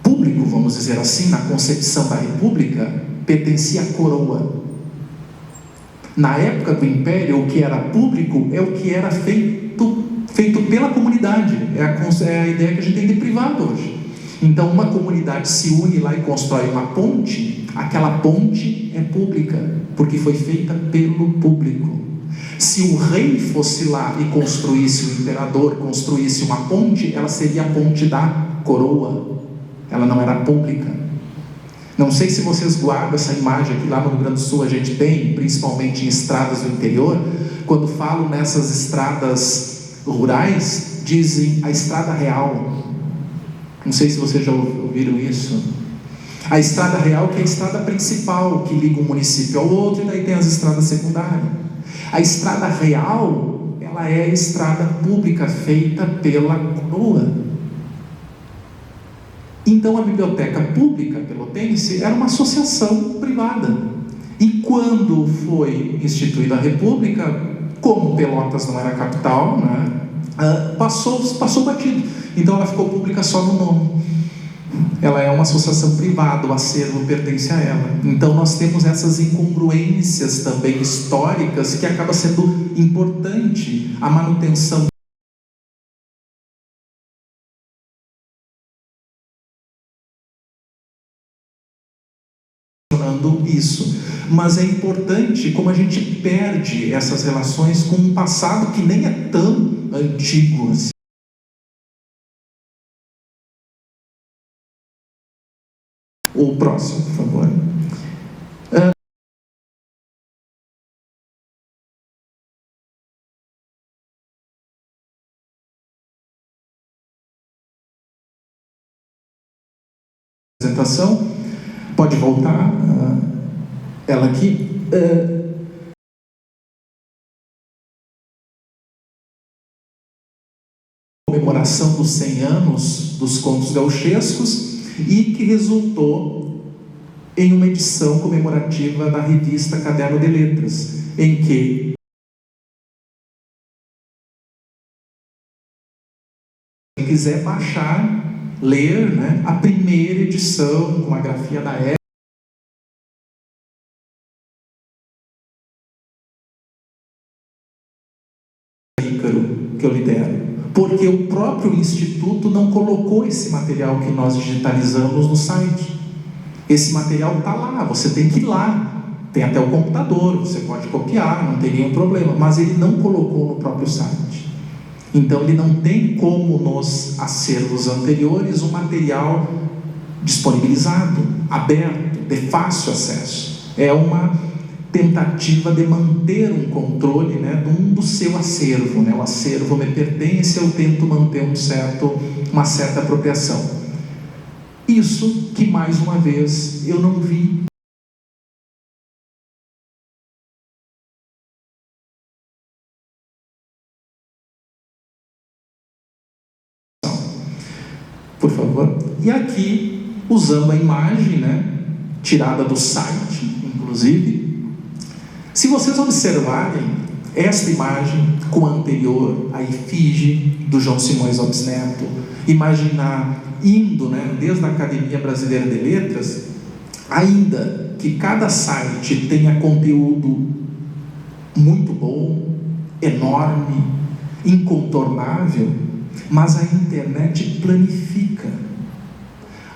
[SPEAKER 3] público, vamos dizer assim, na concepção da República, pertencia à coroa. Na época do Império, o que era público é o que era feito pela comunidade. É a ideia que a gente tem de privado hoje. Então, uma comunidade se une lá e constrói uma ponte, aquela ponte é pública, porque foi feita pelo público. Se o rei fosse lá e construísse, o imperador construísse uma ponte, ela seria a ponte da coroa. Ela não era pública. Não sei se vocês guardam essa imagem que lá no Rio Grande do Sul a gente tem, principalmente em estradas do interior. Quando falam nessas estradas rurais, dizem a estrada real. Não sei se vocês já ouviram isso. A estrada real, que é a estrada principal, que liga um município ao outro, e daí tem as estradas secundárias. A estrada real, ela é a estrada pública feita pela coroa. Então a biblioteca pública pelotense era uma associação privada. E quando foi instituída a República, como Pelotas não era capital, né, passou batido. Então ela ficou pública só no nome. Ela é uma associação privada, o acervo pertence a ela. Então nós temos essas incongruências também históricas que acaba sendo importante a manutenção isso. Mas é importante como a gente perde essas relações com um passado que nem é tão antigo assim. O próximo, por favor. Apresentação. Pode voltar. Ela aqui. Comemoração dos 100 anos dos contos gauchescos, e que resultou em uma edição comemorativa da revista Caderno de Letras, em que quem quiser baixar, ler, né, a primeira edição com a grafia da época, que eu lidero. Porque o próprio Instituto não colocou esse material que nós digitalizamos no site. Esse material está lá, você tem que ir lá. Tem até o computador, você pode copiar, não tem nenhum problema. Mas ele não colocou no próprio site. Então ele não tem como nos acervos anteriores um material disponibilizado, aberto, de fácil acesso. É uma tentativa de manter um controle, né, do seu acervo, né? O acervo me pertence, eu tento manter uma certa apropriação. Isso que, mais uma vez, eu não vi. Por favor. E aqui, usando a imagem, né, tirada do site, inclusive. Se vocês observarem esta imagem com a anterior, a efígie do João Simões Lopes Neto, imaginar indo, né, desde a Academia Brasileira de Letras, ainda que cada site tenha conteúdo muito bom, enorme, incontornável, mas a internet planifica.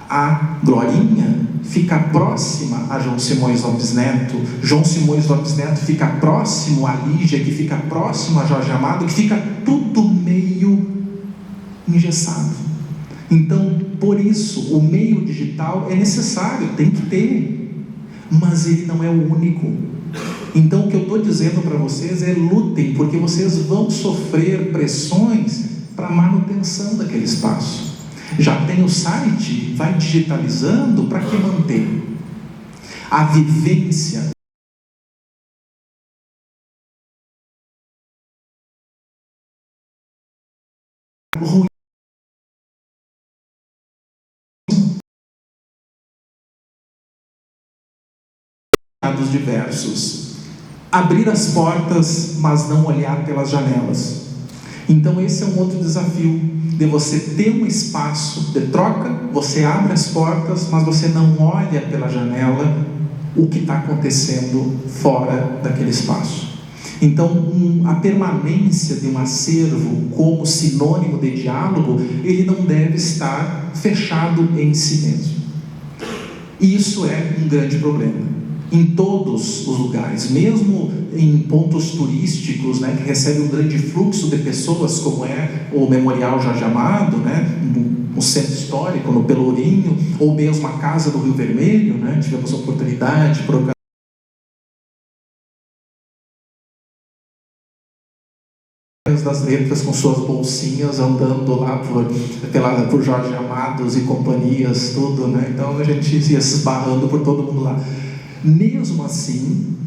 [SPEAKER 3] A Glorinha fica próxima a João Simões Lopes Neto, João Simões Lopes Neto fica próximo a Lígia, que fica próximo a Jorge Amado, que fica tudo meio engessado. Então, por isso, o meio digital é necessário, tem que ter, mas ele não é o único. Então, o que eu estou dizendo para vocês é: lutem, porque vocês vão sofrer pressões para a manutenção daquele espaço. Já tem o site, vai digitalizando, para que manter? A vivência ruim dos diversos. Abrir as portas, mas não olhar pelas janelas. Então esse é um outro desafio, de você ter um espaço de troca, você abre as portas, mas você não olha pela janela o que está acontecendo fora daquele espaço. Então, a permanência de um acervo como sinônimo de diálogo, ele não deve estar fechado em si mesmo. E isso é um grande problema. Em todos os lugares, mesmo em pontos turísticos, né, que recebem um grande fluxo de pessoas, como é o Memorial Jorge Amado, né, no centro histórico, no Pelourinho, ou mesmo a Casa do Rio Vermelho, né, tivemos a oportunidade por ocasião das letras com suas bolsinhas andando lá por Jorge Amados e companhias, tudo, né? Então a gente ia se esbarrando por todo mundo lá. Mesmo assim,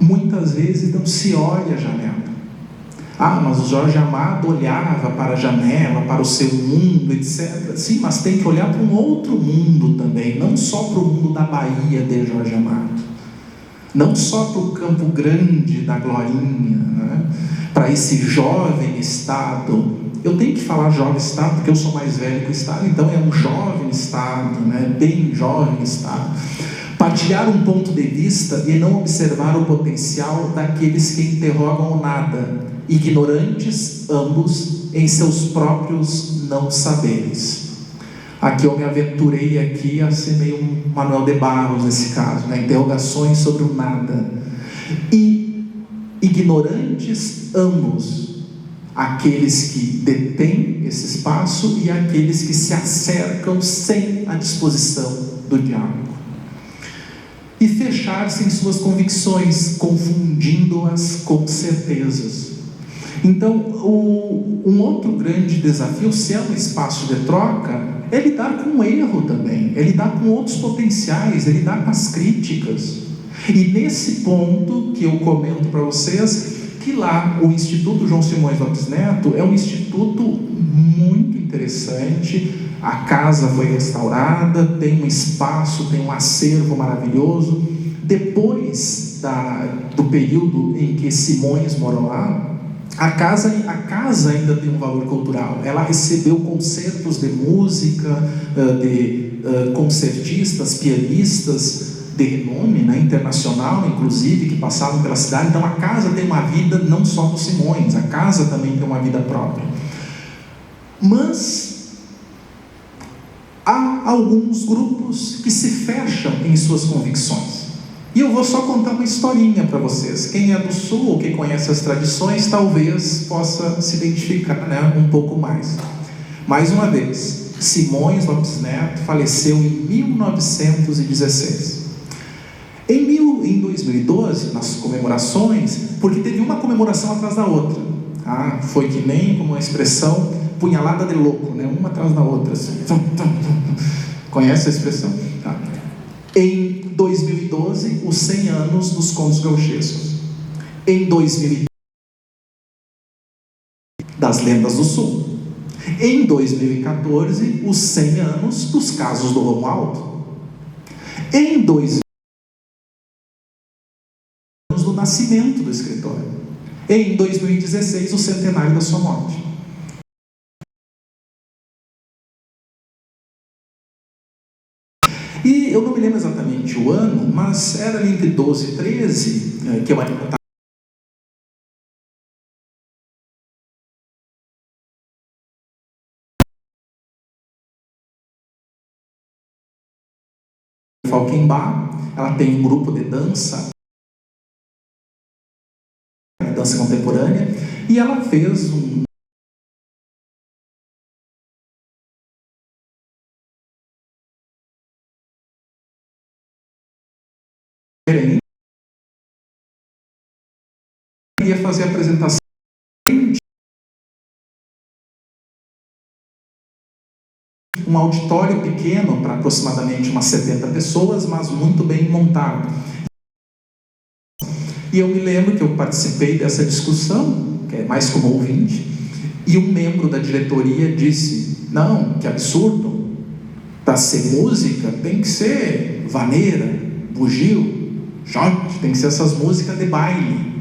[SPEAKER 3] muitas vezes não se olha a janela. Mas o Jorge Amado olhava para a janela, para o seu mundo, etc. Sim, mas tem que olhar para um outro mundo também, não só para o mundo da Bahia de Jorge Amado, não só para o Campo Grande da Glorinha, né? Para esse jovem estado. Eu tenho que falar jovem estado porque eu sou mais velho que o estado, então é um jovem estado, né? Bem jovem estado. Partilhar um ponto de vista e não observar o potencial daqueles que interrogam o nada, ignorantes ambos em seus próprios não saberes. Aqui eu me aventurei aqui a ser meio um Manuel de Barros nesse caso, né? Interrogações sobre o nada. E ignorantes ambos, aqueles que detêm esse espaço e aqueles que se acercam sem a disposição do diálogo. E fechar-se em suas convicções, confundindo-as com certezas. Então, um outro grande desafio, se é um espaço de troca, é lidar com o erro também, é lidar com outros potenciais, é lidar com as críticas. E nesse ponto que eu comento para vocês, que lá o Instituto João Simões Lopes Neto é um instituto muito interessante. A casa foi restaurada, tem um espaço, tem um acervo maravilhoso. Depois do período em que Simões morou lá, a casa ainda tem um valor cultural. Ela recebeu concertos de música, de concertistas, pianistas de renome, né, internacional, inclusive, que passavam pela cidade. Então a casa tem uma vida não só do Simões, a casa também tem uma vida própria. Mas há alguns grupos que se fecham em suas convicções. E eu vou só contar uma historinha para vocês. Quem é do Sul ou quem conhece as tradições, talvez possa se identificar, né, um pouco mais. Mais uma vez, Simões Lopes Neto faleceu em 1916. Em 2012, nas comemorações, porque teve uma comemoração atrás da outra. Foi que nem, como uma expressão, punhalada de louco, né? Uma atrás da outra. Assim. Conhece a expressão? Tá. Em 2012, os 100 anos dos contos gauchescos. Em 2013, das lendas do Sul. Em 2014, os 100 anos dos casos do Romualdo. Em 2000, do nascimento do escritor. Em 2016, o centenário da sua morte. E eu não me lembro exatamente o ano, mas era ali entre 12 e 13, que eu ainda Valkenbach, ela tem um grupo de dança contemporânea, e ela fez um ia fazer a apresentação um auditório pequeno para aproximadamente umas 70 pessoas, mas muito bem montado. E eu me lembro que eu participei dessa discussão, que é mais como ouvinte, e um membro da diretoria disse: não, que absurdo, para ser música tem que ser vaneira, bugio, shot, tem que ser essas músicas de baile.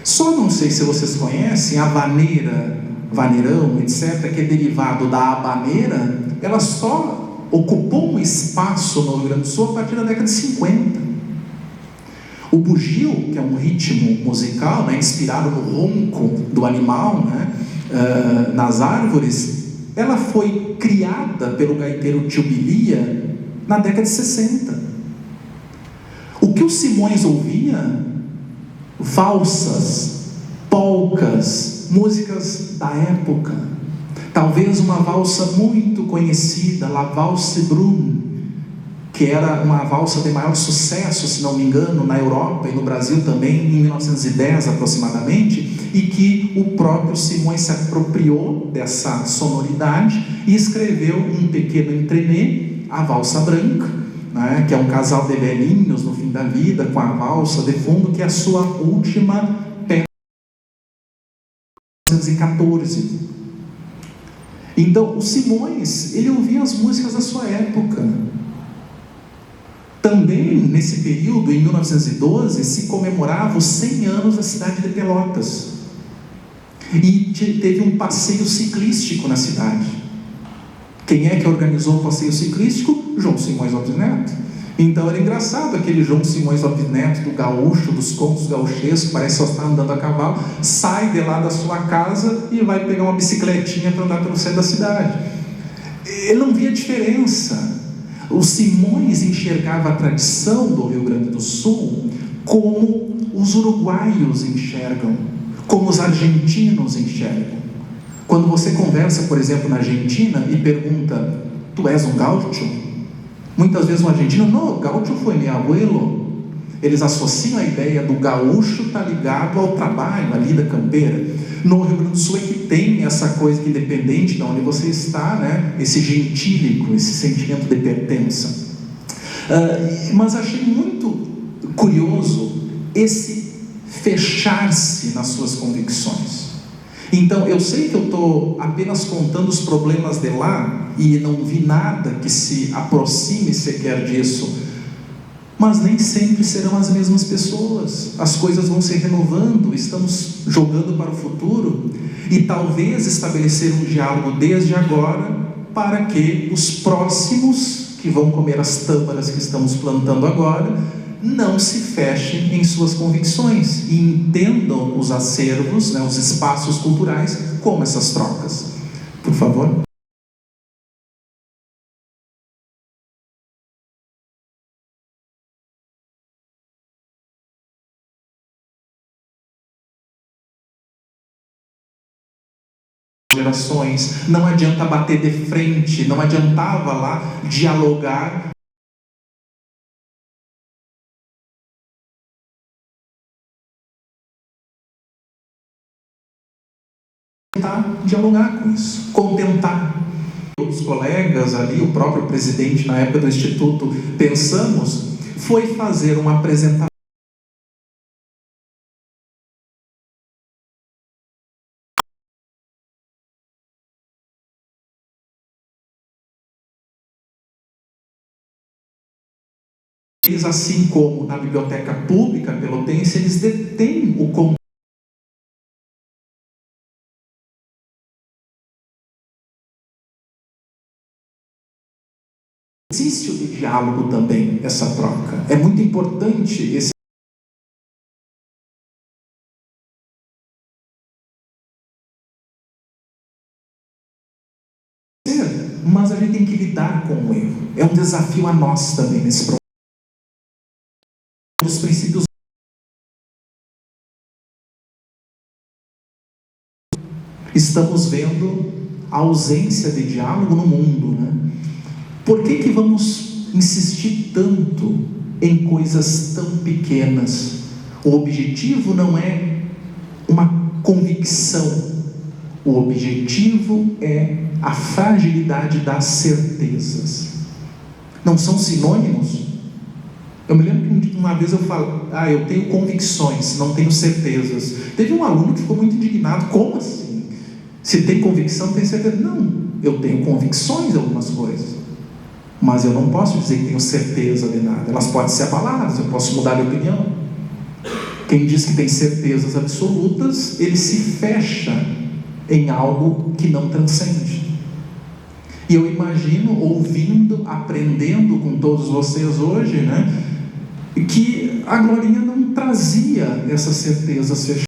[SPEAKER 3] Só não sei se vocês conhecem a vaneira, vaneirão, etc., que é derivado da habaneira. Ela só ocupou um espaço no Rio Grande do Sul a partir da década de 50. O bugio, que é um ritmo musical, né, inspirado no ronco do animal, né, nas árvores, ela foi criada pelo gaiteiro Tio Bilia na década de 60. O que o Simões ouvia? Valsas, polcas, músicas da época. Talvez uma valsa muito conhecida, La Valse Brune, que era uma valsa de maior sucesso, se não me engano, na Europa e no Brasil também, em 1910 aproximadamente, e que o próprio Simões se apropriou dessa sonoridade e escreveu um pequeno entrenê, a Valsa Branca, né, que é um casal de velhinhos no fim da vida, com a valsa de fundo, que é a sua última peça, 1914. Então, o Simões, ele ouvia as músicas da sua época. Também, nesse período, em 1912, se comemorava os 100 anos da cidade de Pelotas. E teve um passeio ciclístico na cidade. Quem é que organizou o passeio ciclístico? João Simões Lopes Neto. Então era engraçado aquele João Simões Lopes Neto, do gaúcho, dos contos gauchescos, parece só estar andando a cavalo, sai de lá da sua casa e vai pegar uma bicicletinha para andar pelo centro da cidade. Ele não via diferença. O Simões enxergava a tradição do Rio Grande do Sul como os uruguaios enxergam, como os argentinos enxergam. Quando você conversa, por exemplo, na Argentina e pergunta: tu és um gaúcho? Muitas vezes um argentino: não, gaúcho foi meu abuelo. Eles associam a ideia do gaúcho estar ligado ao trabalho, à lida campeira. No Rio Grande do Sul é que tem essa coisa que, independente de onde você está, né, esse gentílico, esse sentimento de pertença. Mas achei muito curioso esse fechar-se nas suas convicções. Então, eu sei que eu estou apenas contando os problemas de lá e não vi nada que se aproxime sequer disso, mas nem sempre serão as mesmas pessoas. As coisas vão se renovando, estamos jogando para o futuro e talvez estabelecer um diálogo desde agora para que os próximos que vão comer as tâmaras que estamos plantando agora não se fechem em suas convicções e entendam os acervos, né, os espaços culturais como essas trocas. Por favor. Gerações, não adianta bater de frente, não adiantava lá dialogar. Dialogar com isso, contentar. Os colegas ali, o próprio presidente na época do Instituto Pensamos, foi fazer uma apresentação eles, assim como na Biblioteca Pública Pelotense, eles detêm o conteúdo. Existe o diálogo também, essa troca. É muito importante esse. Mas a gente tem que lidar com o erro. é um desafio a nós também nesse processo. Os princípios estamos vendo a ausência de diálogo no mundo, né? Por que vamos insistir tanto em coisas tão pequenas? O objetivo não é uma convicção, o objetivo é a fragilidade das certezas. Não são sinônimos? Eu me lembro que uma vez eu falo, eu tenho convicções, não tenho certezas. Teve um aluno que ficou muito indignado, como assim? Se tem convicção, tem certeza? Não, eu tenho convicções em algumas coisas, mas eu não posso dizer que tenho certeza de nada. Elas podem ser abaladas, eu posso mudar de opinião. Quem diz que tem certezas absolutas, ele se fecha em algo que não transcende. E eu imagino, ouvindo, aprendendo com todos vocês hoje, né, que a Glorinha não trazia essas certezas fechadas.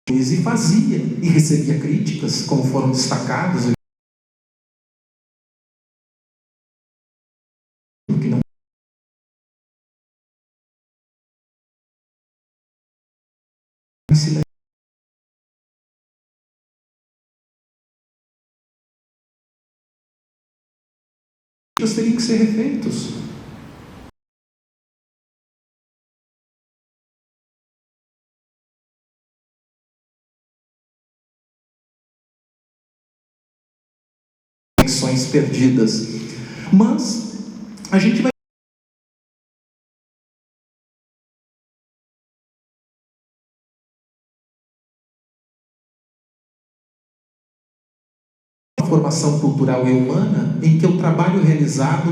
[SPEAKER 3] E fazia, e recebia críticas, como foram destacadas. Que não teriam que ser refeitos. Conexões perdidas. Mas a gente vai formação cultural e humana em que o trabalho realizado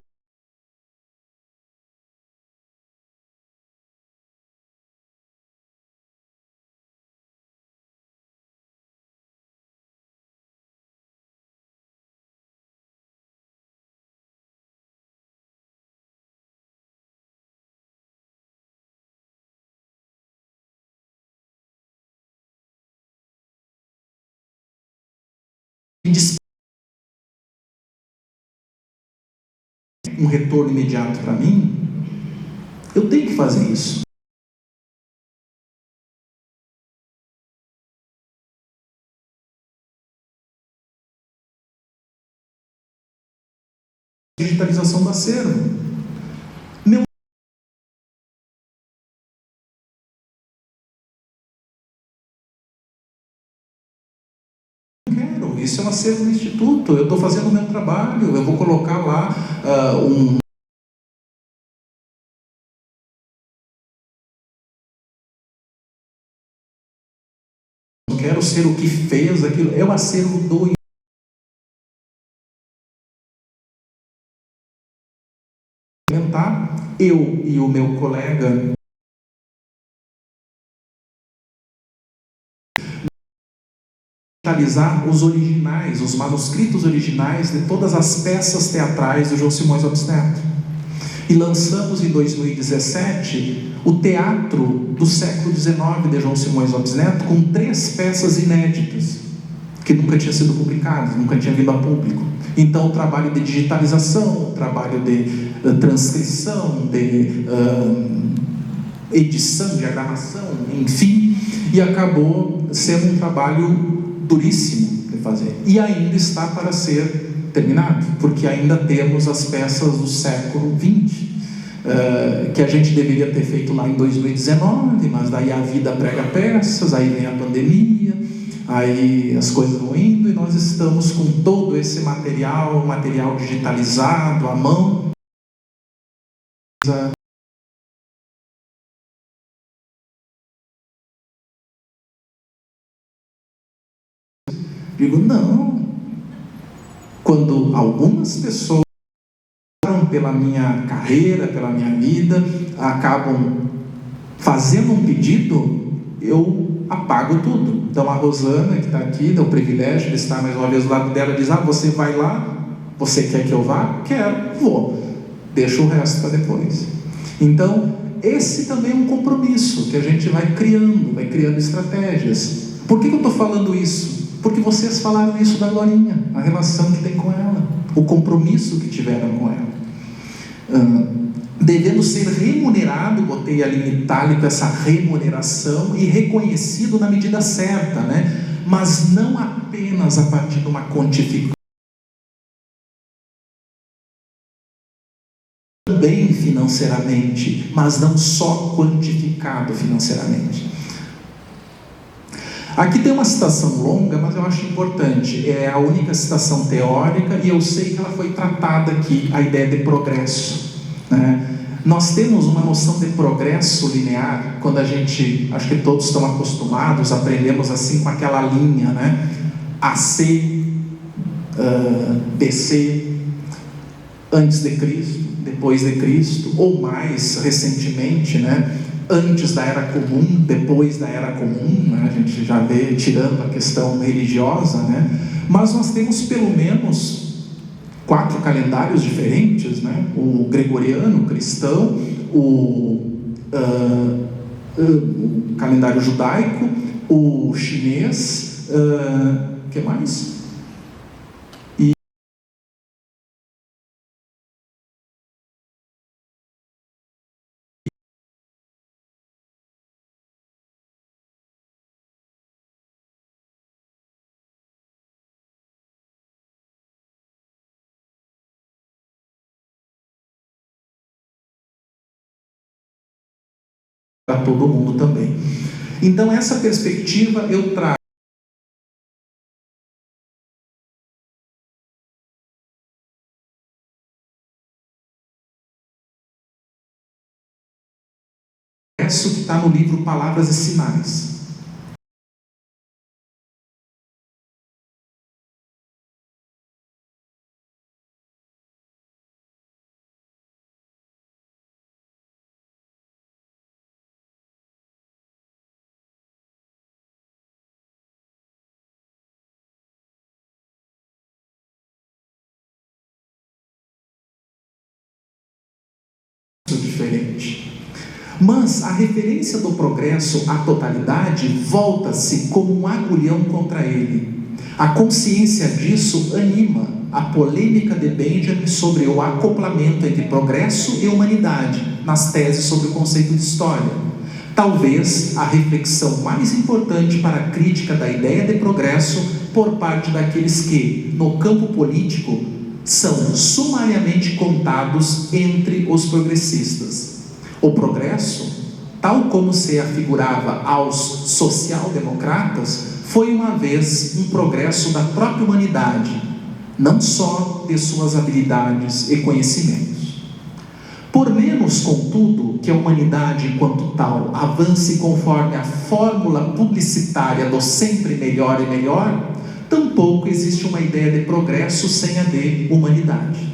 [SPEAKER 3] um retorno imediato para mim, eu tenho que fazer isso. Digitalização do acervo. Isso é um acervo do Instituto, eu estou fazendo o meu trabalho, eu vou colocar lá Não quero ser o que fez aquilo, é o acervo do eu e o meu colega digitalizar os originais, os manuscritos originais de todas as peças teatrais do João Simões Lopes Neto. E lançamos em 2017 o Teatro do século XIX de João Simões Lopes Neto, com 3 peças inéditas, que nunca tinham sido publicadas, nunca tinham vindo a público. Então, o trabalho de digitalização, o trabalho de transcrição, de edição, diagramação, enfim, e acabou sendo um trabalho duríssimo de fazer. E ainda está para ser terminado, porque ainda temos as peças do século XX, que a gente deveria ter feito lá em 2019, mas daí a vida prega peças, aí vem a pandemia, aí as coisas vão indo, e nós estamos com todo esse material digitalizado, à mão. Digo, não. Quando algumas pessoas pela minha carreira, pela minha vida, acabam fazendo um pedido, eu apago tudo. Então a Rosana, que está aqui, dá o privilégio de estar mais uma vez do lado dela, diz, você vai lá? Você quer que eu vá? Quero, vou. Deixa o resto para depois. Então, esse também é um compromisso que a gente vai criando estratégias. Por que eu estou falando isso? Porque vocês falaram isso da Glorinha, a relação que tem com ela, o compromisso que tiveram com ela. Devendo ser remunerado, botei ali em itálico essa remuneração, e reconhecido na medida certa, né? Mas não apenas a partir de uma quantificação, também financeiramente, mas não só quantificado financeiramente. Aqui tem uma citação longa, mas eu acho importante. É a única citação teórica, e eu sei que ela foi tratada aqui, a ideia de progresso, né? Nós temos uma noção de progresso linear, quando a gente, acho que todos estão acostumados, aprendemos assim com aquela linha, né? AC, BC, antes de Cristo, depois de Cristo, ou mais recentemente, né? Antes da Era Comum, depois da Era Comum, né? A gente já vê tirando a questão religiosa, né? Mas nós temos pelo menos 4 calendários diferentes, né? O gregoriano, o cristão, o calendário judaico, o chinês, que mais? Para todo mundo também. Então essa perspectiva eu trago isso que está no livro Palavras e Sinais. Diferente. Mas a referência do progresso à totalidade volta-se como um agulhão contra ele. A consciência disso anima a polêmica de Benjamin sobre o acoplamento entre progresso e humanidade nas teses sobre o conceito de história. Talvez a reflexão mais importante para a crítica da ideia de progresso por parte daqueles que, no campo político, são sumariamente contados entre os progressistas. O progresso, tal como se afigurava aos social-democratas, foi uma vez um progresso da própria humanidade, não só de suas habilidades e conhecimentos. Por menos, contudo, que a humanidade, enquanto tal, avance conforme a fórmula publicitária do sempre melhor e melhor, tampouco existe uma ideia de progresso sem a de humanidade.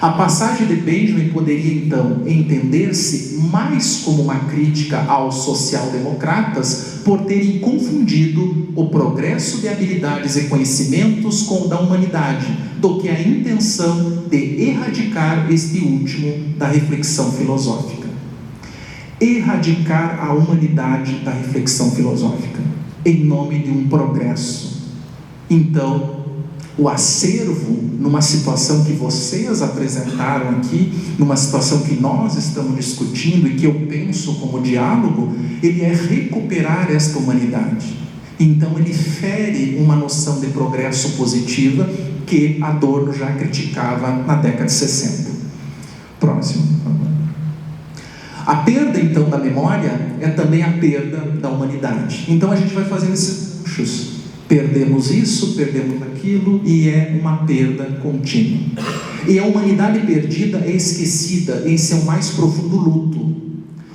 [SPEAKER 3] A passagem de Benjamin poderia, então, entender-se mais como uma crítica aos social-democratas por terem confundido o progresso de habilidades e conhecimentos com o da humanidade, do que a intenção de erradicar este último da reflexão filosófica. Erradicar a humanidade da reflexão filosófica, em nome de um progresso. Então, o acervo, numa situação que vocês apresentaram aqui, numa situação que nós estamos discutindo e que eu penso como diálogo, ele é recuperar esta humanidade. Então ele fere uma noção de progresso positiva que Adorno já criticava na década de 60. Próximo. A perda, então, da memória é também a perda da humanidade. Então a gente vai fazendo esses puxos. Perdemos isso, perdemos aquilo, e é uma perda contínua. E a humanidade perdida é esquecida em seu mais profundo luto.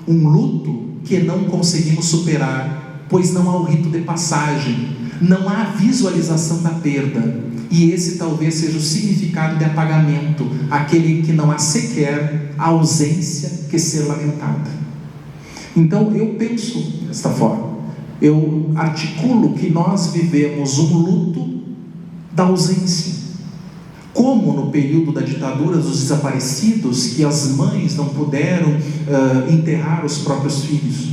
[SPEAKER 3] Um luto que não conseguimos superar, pois não há o rito de passagem, não há visualização da perda. E esse talvez seja o significado de apagamento, aquele que não há sequer a ausência que ser lamentada. Então eu penso desta forma. Eu articulo que nós vivemos um luto da ausência. Como no período da ditadura dos desaparecidos, que as mães não puderam enterrar os próprios filhos.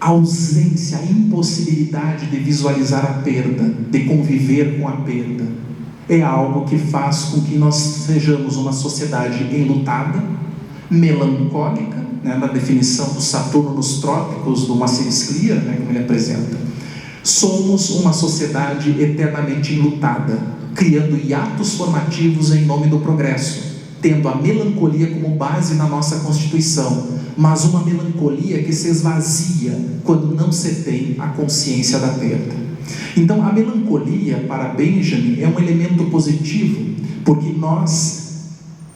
[SPEAKER 3] A ausência, a impossibilidade de visualizar a perda, de conviver com a perda, é algo que faz com que nós sejamos uma sociedade enlutada, melancólica, né, na definição do Saturno nos trópicos, do Maciris Clear, né, como ele apresenta. Somos uma sociedade eternamente enlutada, criando hiatos formativos em nome do progresso, tendo a melancolia como base na nossa Constituição, mas uma melancolia que se esvazia quando não se tem a consciência da perda. Então, a melancolia, para Benjamin, é um elemento positivo, porque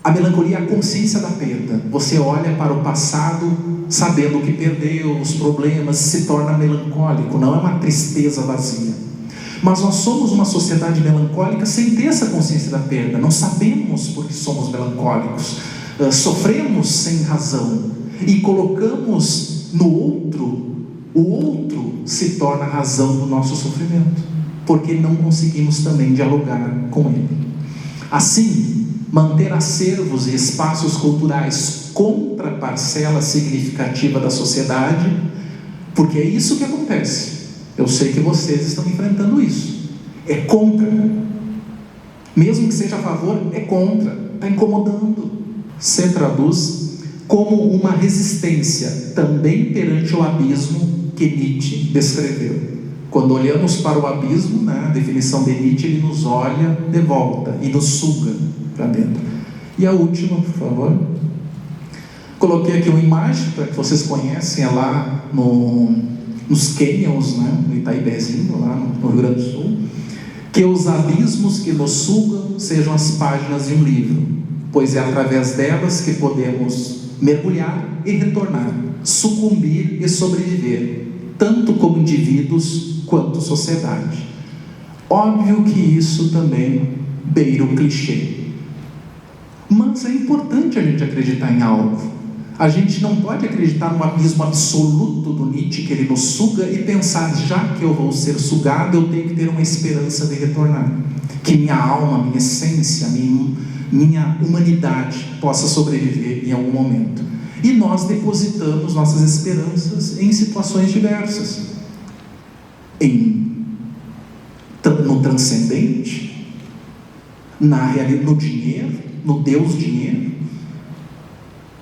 [SPEAKER 3] a melancolia é a consciência da perda. Você olha para o passado sabendo que perdeu, os problemas, se torna melancólico, não é uma tristeza vazia. Mas nós somos uma sociedade melancólica sem ter essa consciência da perda. Não sabemos porque somos melancólicos, sofremos sem razão e colocamos no outro. O outro se torna a razão do nosso sofrimento, porque não conseguimos também dialogar com ele. Assim, manter acervos e espaços culturais contra a parcela significativa da sociedade, porque é isso que acontece. Eu sei que vocês estão enfrentando isso. É contra. Mesmo que seja a favor, é contra. Está incomodando. Se traduz como uma resistência também perante o abismo que Nietzsche descreveu. Quando olhamos para o abismo, né, a definição de Nietzsche, ele nos olha de volta e nos suga para dentro. E a última, por favor. Coloquei aqui uma imagem para que vocês conhecem, é lá nos canyons, né, no Itaibezinho, lá no Rio Grande do Sul. Que os abismos que nos sugam sejam as páginas de um livro, pois é através delas que podemos mergulhar e retornar, sucumbir e sobreviver, tanto como indivíduos quanto sociedade. Óbvio que isso também beira o clichê, mas é importante a gente acreditar em algo. A gente não pode acreditar no abismo absoluto do Nietzsche, que ele nos suga, e pensar, já que eu vou ser sugado, eu tenho que ter uma esperança de retornar, que minha alma, minha essência, minha humanidade possa sobreviver em algum momento. E nós depositamos nossas esperanças em situações diversas, no transcendente, no dinheiro, no Deus dinheiro.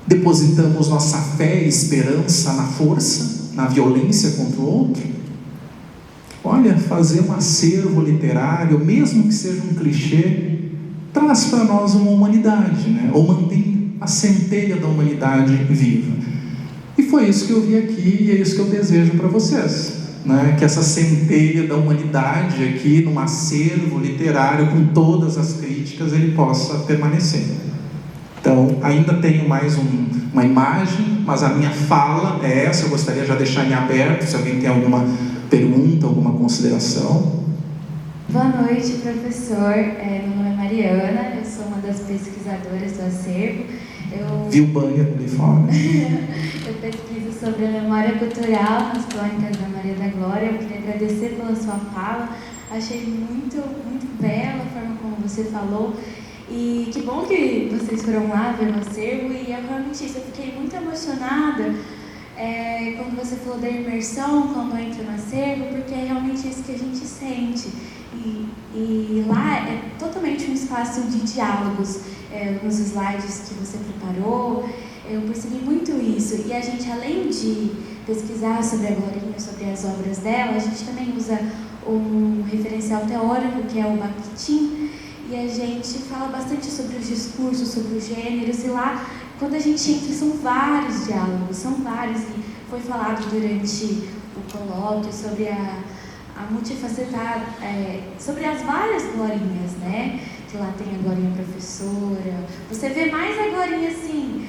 [SPEAKER 3] Depositamos nossa fé e esperança na força, na violência contra o outro. Olha, fazer um acervo literário, mesmo que seja um clichê, traz para nós uma humanidade, né? Ou mantém a centelha da humanidade viva. E foi isso que eu vi aqui, e é isso que eu desejo para vocês, né? Que essa centelha da humanidade aqui, num acervo literário, com todas as críticas, ele possa permanecer. Então, ainda tenho mais uma imagem, mas a minha fala é essa. Eu gostaria já de deixar em aberto, se alguém tem alguma pergunta, alguma consideração.
[SPEAKER 4] Boa noite, professor. Meu nome é Mariana, eu sou uma das pesquisadoras do acervo.
[SPEAKER 3] Viu banha ali fora?
[SPEAKER 4] Eu pesquiso sobre a memória cultural nas crônicas da Maria da Glória. Eu queria agradecer pela sua fala. Achei muito, muito bela a forma como você falou. E que bom que vocês foram lá ver o acervo, e é realmente isso. Eu fiquei muito emocionada quando você falou da imersão, quando entra no acervo, porque é realmente isso que a gente sente. E lá é totalmente um espaço de diálogos. Nos slides que você preparou, eu percebi muito isso. E a gente, além de pesquisar sobre a Glorinha, sobre as obras dela, a gente também usa um referencial teórico, que é o Bakhtin. E a gente fala bastante sobre os discursos, sobre os gêneros, e lá, quando a gente entra, são vários diálogos, são vários, e foi falado durante o colóquio sobre a multifacetada, sobre as várias Glorinhas, né? Que lá tem a Glorinha professora, você vê mais a Glorinha, assim,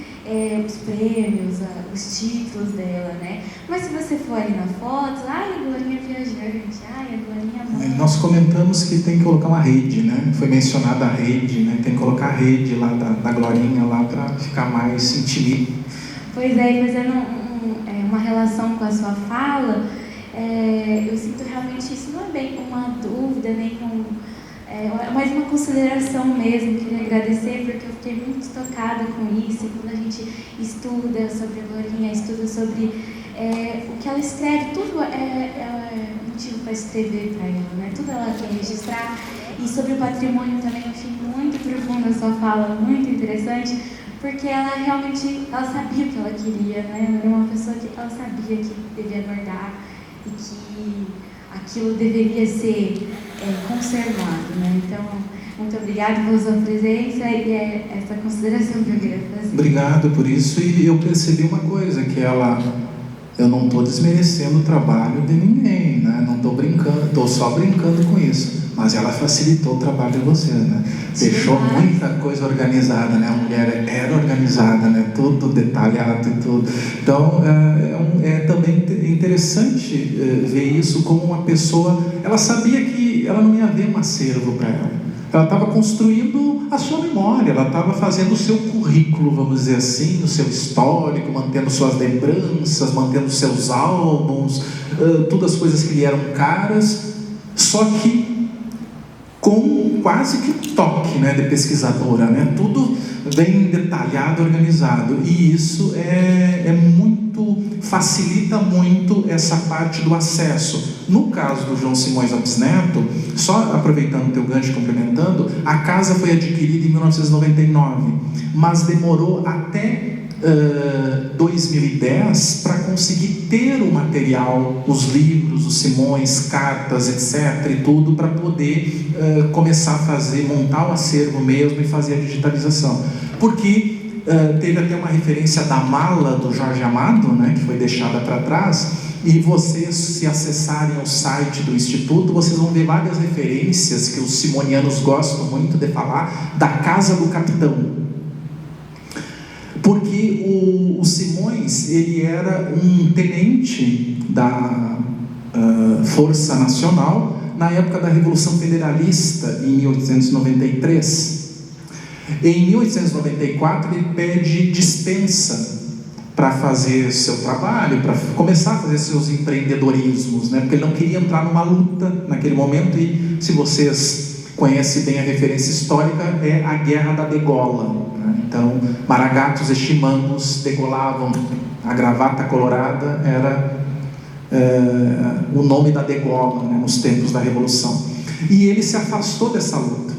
[SPEAKER 4] os prêmios, os títulos dela, né? Mas se você for ali na foto, a Glorinha viajante, a Glorinha mãe.
[SPEAKER 3] Nós comentamos que tem que colocar uma rede, né? Foi mencionada a rede, né? Tem que colocar a rede lá da Glorinha lá para ficar mais intimista.
[SPEAKER 4] Pois é, fazendo uma relação com a sua fala, eu sinto realmente isso não é bem uma dúvida, nem é mais uma consideração mesmo. Queria agradecer, porque eu fiquei muito tocada com isso. E quando a gente estuda sobre a Glorinha, estuda sobre o que ela escreve, tudo é motivo para escrever para ela, né? Tudo ela quer registrar. E sobre o patrimônio também, eu achei muito profunda a sua fala, muito interessante, porque ela realmente, ela sabia o que ela queria, né? Ela era uma pessoa que ela sabia que devia guardar e que aquilo deveria ser conservado, né? Então, muito obrigada pela sua presença e essa consideração que eu queria fazer.
[SPEAKER 3] Obrigado por isso, e eu percebi uma coisa, que eu não estou desmerecendo o trabalho de ninguém, né? Não estou brincando, estou só brincando com isso, mas ela facilitou o trabalho de você, né? Deixou muita coisa organizada, né? A mulher era organizada, né? Tudo detalhado e tudo. Então, é também interessante ver isso como uma pessoa, ela sabia que ela não ia ver um acervo para ela. Ela estava construindo a sua memória, ela estava fazendo o seu currículo, vamos dizer assim, o seu histórico, mantendo suas lembranças, mantendo seus álbuns, todas as coisas que lhe eram caras, só que com quase que toque, né, de pesquisadora, né? Tudo bem detalhado, organizado, e isso facilita muito essa parte do acesso. No caso do João Simões Lopes Neto, só aproveitando o teu gancho e complementando, a casa foi adquirida em 1999, mas demorou até 2010 para conseguir ter o material, os livros, os Simões, cartas, etc. e tudo, para poder começar a montar o acervo mesmo e fazer a digitalização. Porque teve até uma referência da mala do Jorge Amado, né, que foi deixada para trás, e vocês, se acessarem o site do Instituto, vocês vão ver várias referências que os simonianos gostam muito de falar, da Casa do Capitão. Porque o Simões, ele era um tenente da Força Nacional na época da Revolução Federalista, em 1893. Em 1894, ele pede dispensa para fazer seu trabalho, para começar a fazer seus empreendedorismos, né? Porque ele não queria entrar numa luta naquele momento, e se vocês conhecem bem a referência histórica, é a Guerra da Degola, né? Então, maragatos e chimangos degolavam, a gravata colorada era o nome da degola, né, nos tempos da Revolução. E ele se afastou dessa luta.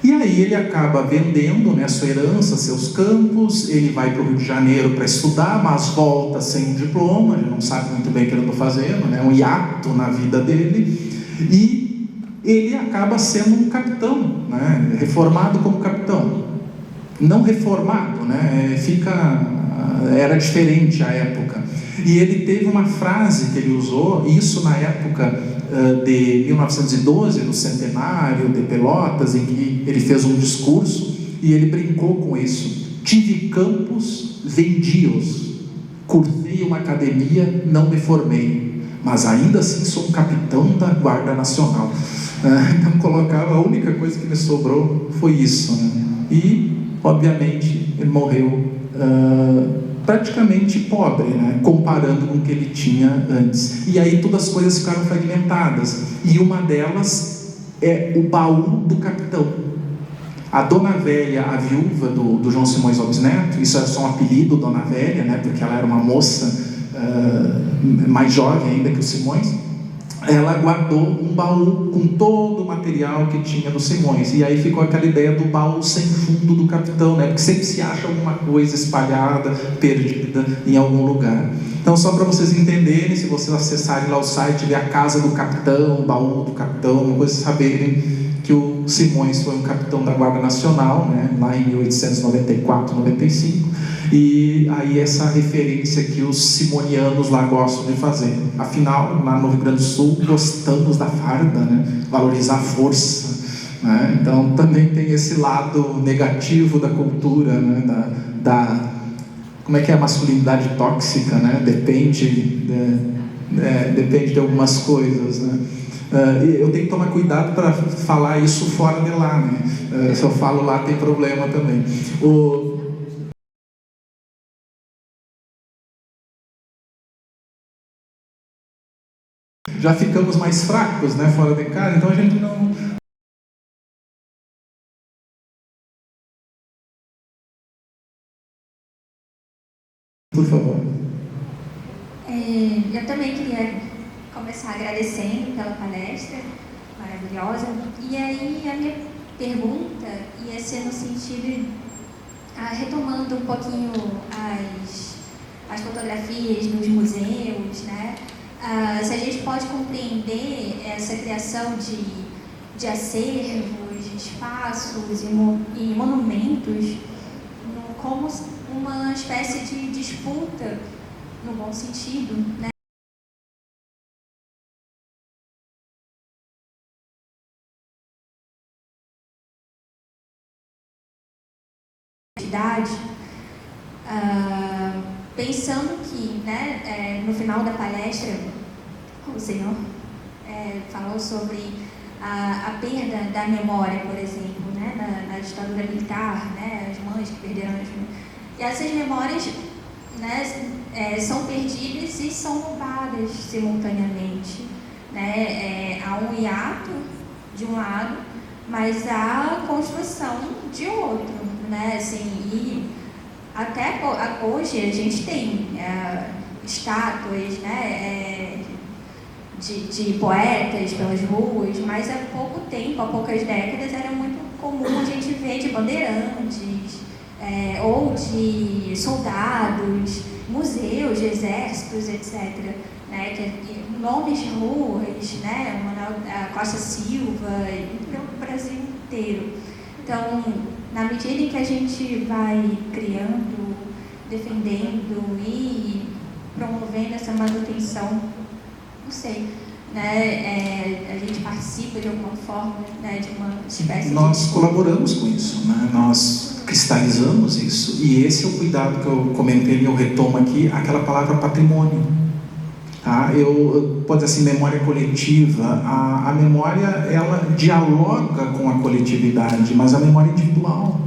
[SPEAKER 3] E aí ele acaba vendendo, né, sua herança, seus campos, ele vai para o Rio de Janeiro para estudar, mas volta sem um diploma, ele não sabe muito bem o que ele está fazendo, né, um hiato na vida dele, e ele acaba sendo um capitão, né, reformado como capitão. Não reformado, né, era diferente a época. E ele teve uma frase que ele usou, isso na época de 1912, no centenário de Pelotas, em que ele fez um discurso, e ele brincou com isso: tive campos, vendi-os, cursei uma academia, não me formei, mas ainda assim sou um capitão da Guarda Nacional. Então colocava, a única coisa que me sobrou foi isso, né? E obviamente ele morreu praticamente pobre, né? Comparando com o que ele tinha antes. E aí todas as coisas ficaram fragmentadas, e uma delas é o baú do capitão. A Dona Velha, a viúva do João Simões Lopes Neto, isso é só um apelido, Dona Velha, né? Porque ela era uma moça mais jovem ainda que o Simões. Ela guardou um baú com todo o material que tinha do Simões, e aí ficou aquela ideia do baú sem fundo do capitão, né? Porque sempre se acha alguma coisa espalhada, perdida em algum lugar. Então, só para vocês entenderem, se vocês acessarem lá o site, ver a casa do capitão, o baú do capitão, vocês saberem que o Simões foi um capitão da Guarda Nacional, né? Lá em 1894, 95. E aí essa referência que os simonianos lá gostam de fazer. Afinal, lá no Rio Grande do Sul, gostamos da farda, né? Valorizar a força, né? Então também tem esse lado negativo da cultura, né? Como é que é a masculinidade tóxica, né? Depende de algumas coisas, né? Eu tenho que tomar cuidado para falar isso fora de lá, né? Se eu falo lá, tem problema também. Já ficamos mais fracos, né, fora de casa, então a gente não... Por favor.
[SPEAKER 5] também queria começar agradecendo pela palestra maravilhosa. E aí a minha pergunta ia ser no sentido, retomando um pouquinho as fotografias nos museus, né? Se a gente pode compreender essa criação de acervos, de espaços e monumentos como uma espécie de disputa, no bom sentido, né? Pensando que, né, no final da palestra, o senhor falou sobre a perda da memória, por exemplo, né, na ditadura militar, né, as mães que perderam as mães. E essas memórias, né, são perdidas e são roubadas simultaneamente. Né? Há um hiato de um lado, mas há construção de outro. Né? Assim, e até hoje a gente tem estátuas, né, de poetas pelas ruas, mas há pouco tempo, há poucas décadas, era muito comum a gente ver de bandeirantes, ou de soldados, museus de exércitos, etc. Né, nomes de ruas, né, Costa Silva, pelo Brasil inteiro. Então, na medida em que a gente vai criando, defendendo e promovendo essa manutenção, não sei, né, a gente participa de alguma forma, né, de uma espécie
[SPEAKER 3] Nós colaboramos com isso, né? Nós cristalizamos isso, e esse é o cuidado que eu comentei e eu retomo aqui, aquela palavra patrimônio. Tá? Pode dizer assim, memória coletiva, a memória, ela dialoga com a coletividade, mas a memória é individual.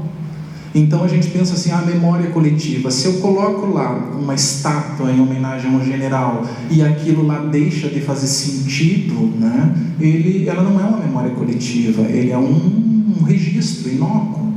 [SPEAKER 3] Então a gente pensa assim, a memória coletiva, se eu coloco lá uma estátua em homenagem a um general e aquilo lá deixa de fazer sentido, né, ela não é uma memória coletiva, ele é um registro inócuo,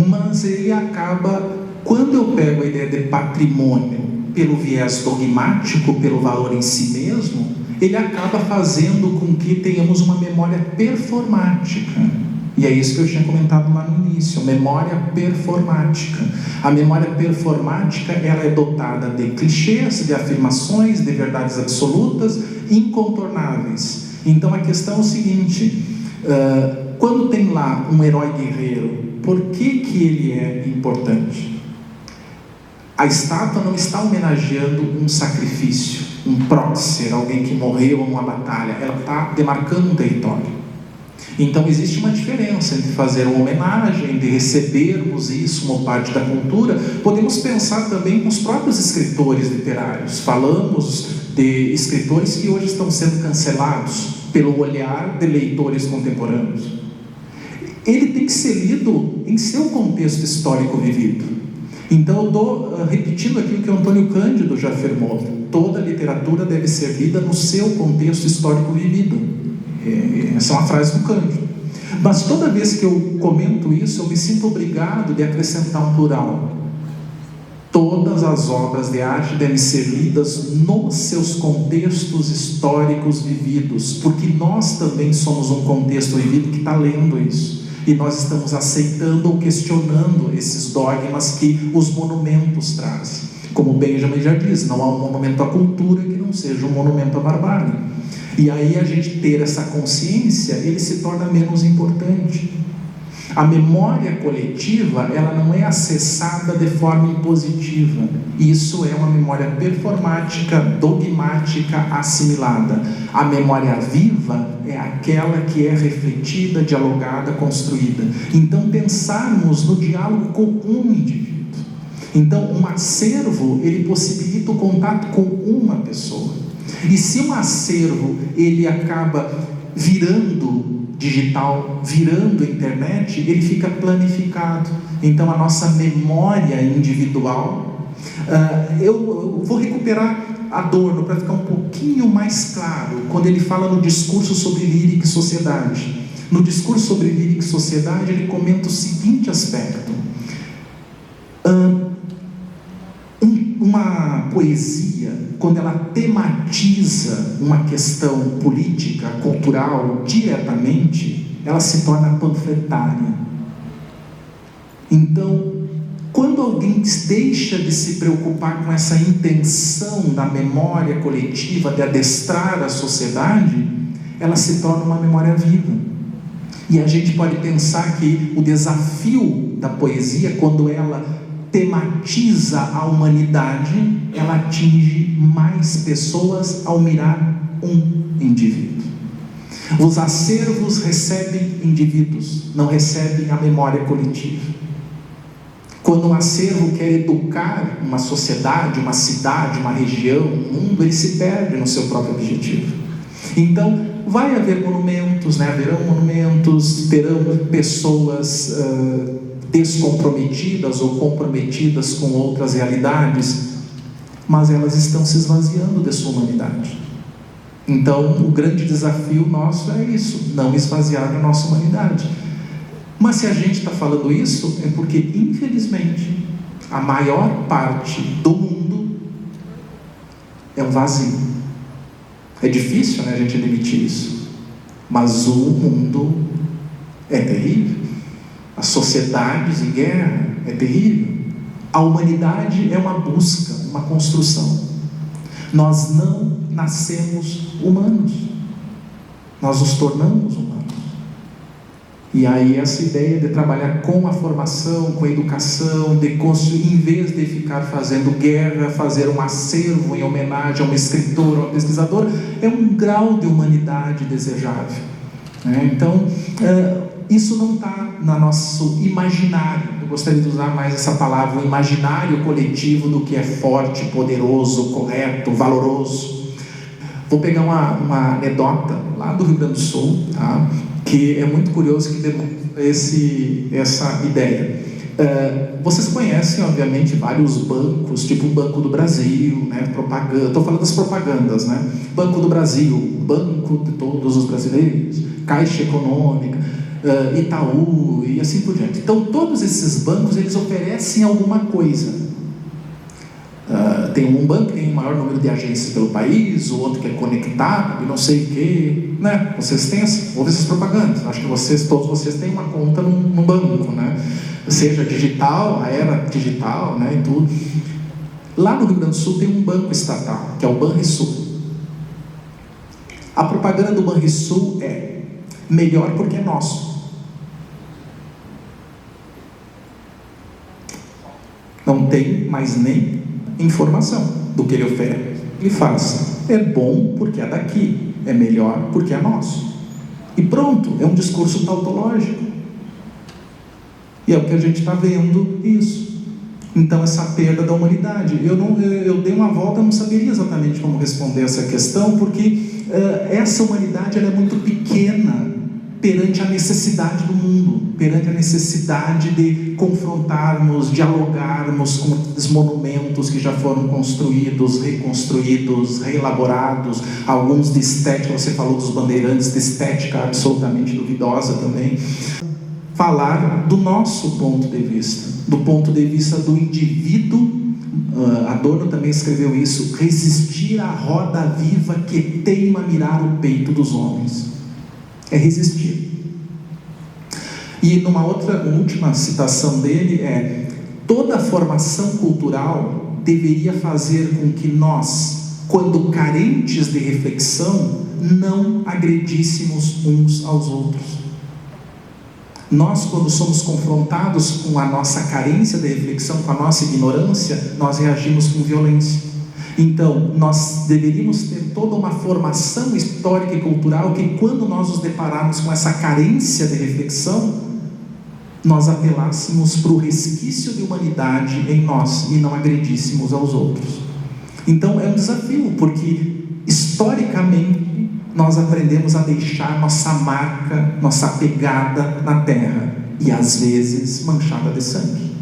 [SPEAKER 3] mas ele acaba, quando eu pego a ideia de patrimônio pelo viés dogmático, pelo valor em si mesmo, ele acaba fazendo com que tenhamos uma memória performática. E é isso que eu tinha comentado lá no início, memória performática. A memória performática, ela é dotada de clichês, de afirmações, de verdades absolutas, incontornáveis. Então a questão é o seguinte, quando tem lá um herói guerreiro, por que ele é importante? A estátua não está homenageando um sacrifício, um prócer, alguém que morreu numa batalha, ela está demarcando um território. Então existe uma diferença entre fazer uma homenagem, de recebermos isso como parte da cultura. Podemos pensar também com os próprios escritores literários. Falamos de escritores que hoje estão sendo cancelados pelo olhar de leitores contemporâneos. Ele tem que ser lido em seu contexto histórico vivido. Então eu estou repetindo aqui o que o Antônio Cândido já afirmou. Toda literatura deve ser lida no seu contexto histórico vivido. Essa é uma frase do Cândido. Mas toda vez que eu comento isso, eu me sinto obrigado de acrescentar um plural. Todas as obras de arte devem ser lidas nos seus contextos históricos vividos, porque nós também somos um contexto vivido que está lendo isso. E nós estamos aceitando ou questionando esses dogmas que os monumentos trazem. Como Benjamin já diz, não há um monumento à cultura que não seja um monumento à barbárie. E aí a gente ter essa consciência, ele se torna menos importante. A memória coletiva, ela não é acessada de forma impositiva. Isso é uma memória performática, dogmática, assimilada. A memória viva é aquela que é refletida, dialogada, construída. Então pensarmos no diálogo com um indivíduo. Então um acervo, ele possibilita o contato com uma pessoa. E se um acervo, ele acaba virando digital, virando internet, ele fica planificado. Então a nossa memória individual, eu vou recuperar Adorno para ficar um pouquinho mais claro, quando ele fala no discurso sobre lírica e sociedade. No discurso sobre lírica e sociedade, ele comenta o seguinte aspecto. Uma poesia, quando ela tematiza uma questão política, cultural, diretamente, ela se torna panfletária. Então, quando alguém deixa de se preocupar com essa intenção da memória coletiva, de adestrar a sociedade, ela se torna uma memória viva. E a gente pode pensar que o desafio da poesia, quando ela tematiza a humanidade, ela atinge mais pessoas ao mirar um indivíduo. Os acervos recebem indivíduos, não recebem a memória coletiva. Quando um acervo quer educar uma sociedade, uma cidade, uma região, um mundo, ele se perde no seu próprio objetivo. Então, vai haver monumentos, haverão monumentos, terão pessoas descomprometidas ou comprometidas com outras realidades, mas elas estão se esvaziando de sua humanidade. Então, o grande desafio nosso é isso, não esvaziar a nossa humanidade. Mas se a gente está falando isso, é porque, infelizmente, a maior parte do mundo é um vazio. É difícil, a gente admitir isso, mas o mundo é terrível. As sociedades em guerra é terrível. A humanidade é uma busca, uma construção. Nós não nascemos humanos, nós nos tornamos humanos. E aí essa ideia de trabalhar com a formação, com a educação, de construir, em vez de ficar fazendo guerra, fazer um acervo em homenagem a um escritor, a um pesquisador, é um grau de humanidade desejável. Então, isso não está no nosso imaginário. Eu gostaria de usar mais essa palavra, o imaginário coletivo do que é forte, poderoso, correto, valoroso. Vou pegar uma anedota lá do Rio Grande do Sul, tá? Que é muito curioso, que demonstra essa ideia. Vocês conhecem, obviamente, vários bancos, tipo o Banco do Brasil, propaganda. Estou falando das propagandas, Banco do Brasil, Banco de Todos os Brasileiros, Caixa Econômica, Itaú e assim por diante. Então, todos esses bancos, eles oferecem alguma coisa. Tem um banco que tem o maior número de agências pelo país, o outro que é conectado, e não sei o quê, Vocês têm essas propagandas. Acho que todos vocês têm uma conta num banco, Seja digital, a era digital, e tudo. Lá no Rio Grande do Sul tem um banco estatal, que é o Banrisul. A propaganda do Banrisul é melhor porque é nosso. Não tem mais nem informação do que ele oferece. Ele faz, é bom porque é daqui, é melhor porque é nosso. E pronto, é um discurso tautológico. E é o que a gente está vendo isso. Então, essa perda da humanidade. Eu dei uma volta, eu não saberia exatamente como responder essa questão, porque essa humanidade ela é muito pequena perante a necessidade do mundo, perante a necessidade de confrontarmos, dialogarmos com os monumentos que já foram construídos, reconstruídos, reelaborados, alguns de estética, você falou dos bandeirantes, de estética absolutamente duvidosa também. Falar do nosso ponto de vista, do ponto de vista do indivíduo. Adorno também escreveu isso: resistir à roda viva que teima mirar o peito dos homens. É resistir. E numa última citação dele toda a formação cultural deveria fazer com que nós, quando carentes de reflexão, não agredíssemos uns aos outros. Nós, quando somos confrontados com a nossa carência de reflexão, com a nossa ignorância, nós reagimos com violência. Então, nós deveríamos ter toda uma formação histórica e cultural que, quando nós nos depararmos com essa carência de reflexão, nós apelássemos para o resquício de humanidade em nós e não agredíssemos aos outros. Então, é um desafio, porque, historicamente, nós aprendemos a deixar nossa marca, nossa pegada na terra, e às vezes manchada de sangue.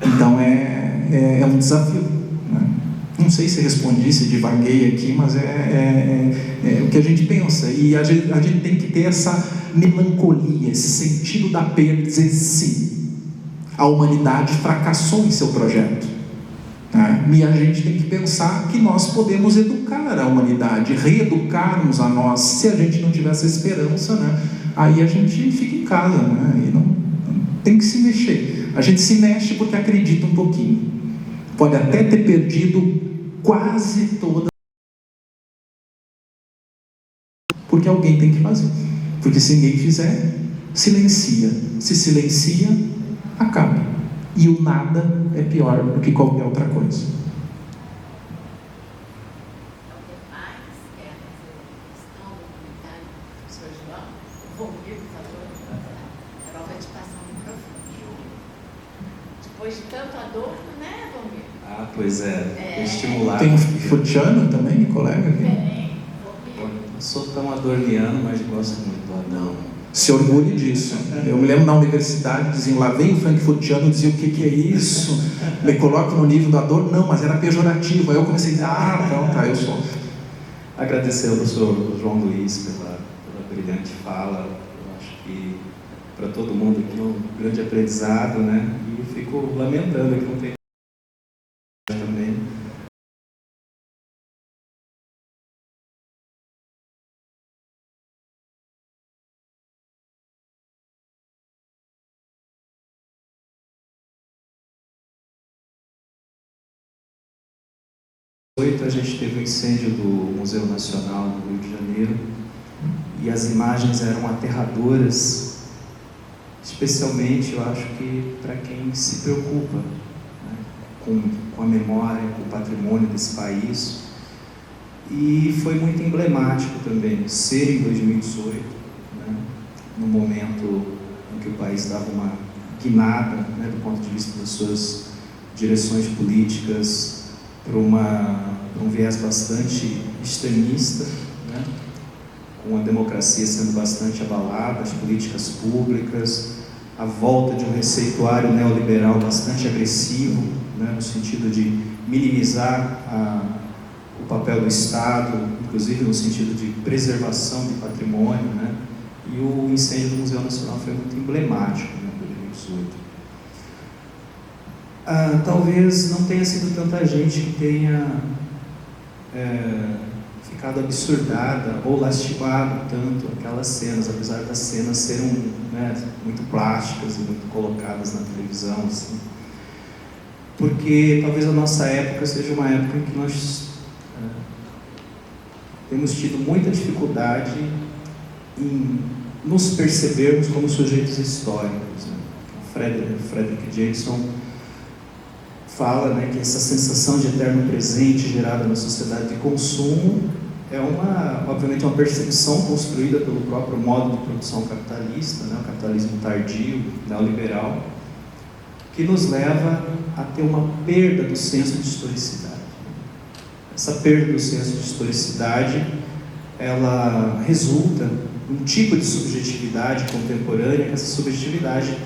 [SPEAKER 3] Então é um desafio, Não sei se respondi, se divaguei aqui, mas é o que a gente pensa, e a gente tem que ter essa melancolia, esse sentido da perda, dizer sim, a humanidade fracassou em seu projeto. Né? E a gente tem que pensar que nós podemos educar a humanidade, reeducarmos a nós. Se a gente não tiver essa esperança, né? Aí a gente fica em casa, né? E não tem que se mexer. A gente se mexe porque acredita um pouquinho. Pode até ter perdido quase toda, porque alguém tem que fazer. Porque se ninguém fizer, silencia. Se silencia, acaba. E o nada é pior do que qualquer outra coisa.
[SPEAKER 2] Depois de tanto adorno, né, Valmir?
[SPEAKER 6] Ah, pois é. Estimular.
[SPEAKER 3] Tem um futiano também, colega aqui?
[SPEAKER 6] Não sou tão adorniano, mas gosto muito do Adão.
[SPEAKER 3] Se orgulhe disso. Eu me lembro na universidade, diziam, lá vem o frankfurtiano, dizia, o que é isso? Me coloca no nível do Adorno? Não, mas era pejorativo. Aí eu comecei a dizer, então tá, eu sou.
[SPEAKER 6] Agradecer ao professor João Luiz pela brilhante fala. Eu acho que para todo mundo aqui é um grande aprendizado, né? E eu fico lamentando que não tem também. A gente teve o incêndio do Museu Nacional no Rio de Janeiro e as imagens eram aterradoras, especialmente, eu acho que para quem se preocupa, né, com a memória, com o patrimônio desse país. E foi muito emblemático também ser em 2018, né, no momento em que o país dava uma guinada, né, do ponto de vista das suas direções políticas, para um viés bastante extremista, né? Com a democracia sendo bastante abalada, as políticas públicas, a volta de um receituário neoliberal bastante agressivo, né? No sentido de minimizar o papel do Estado, inclusive no sentido de preservação de patrimônio, né? E o incêndio do Museu Nacional foi muito emblemático, né, em 2018. Talvez não tenha sido tanta gente que tenha ficado absurdada ou lastimado tanto aquelas cenas, apesar das cenas serem, né, muito plásticas e muito colocadas na televisão, assim. Porque talvez a nossa época seja uma época em que nós temos tido muita dificuldade em nos percebermos como sujeitos históricos, né? Frederick Jackson fala, né, que essa sensação de eterno presente gerada na sociedade de consumo é obviamente uma percepção construída pelo próprio modo de produção capitalista, né, o capitalismo tardio, neoliberal, que nos leva a ter uma perda do senso de historicidade. Essa perda do senso de historicidade, ela resulta em um tipo de subjetividade contemporânea, que essa subjetividade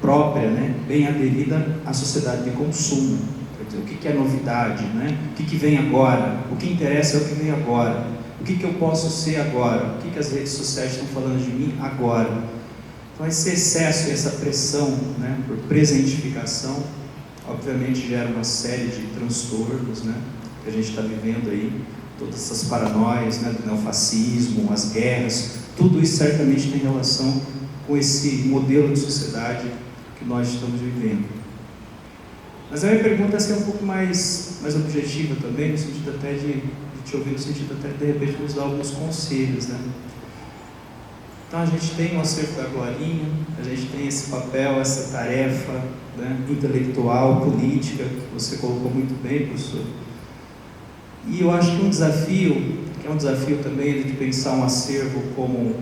[SPEAKER 6] própria, né, bem aderida à sociedade de consumo. Quer dizer, o que é novidade, né? O que vem agora? O que interessa é o que vem agora. O que eu posso ser agora? O que as redes sociais estão falando de mim agora? Então, esse excesso e essa pressão, né, por presentificação, obviamente gera uma série de transtornos, né, que a gente está vivendo aí, todas essas paranoias, né, do neofascismo, as guerras, tudo isso certamente tem relação com esse modelo de sociedade que nós estamos vivendo. Mas a minha pergunta é ser um pouco mais objetiva também, no sentido até de te ouvir, no sentido até de repente nos dar alguns conselhos, né? Então a gente tem o acervo da Glorinha, a gente tem esse papel, essa tarefa, né, intelectual, política, que você colocou muito bem, professor. E eu acho que um desafio, que é um desafio também de pensar um acervo como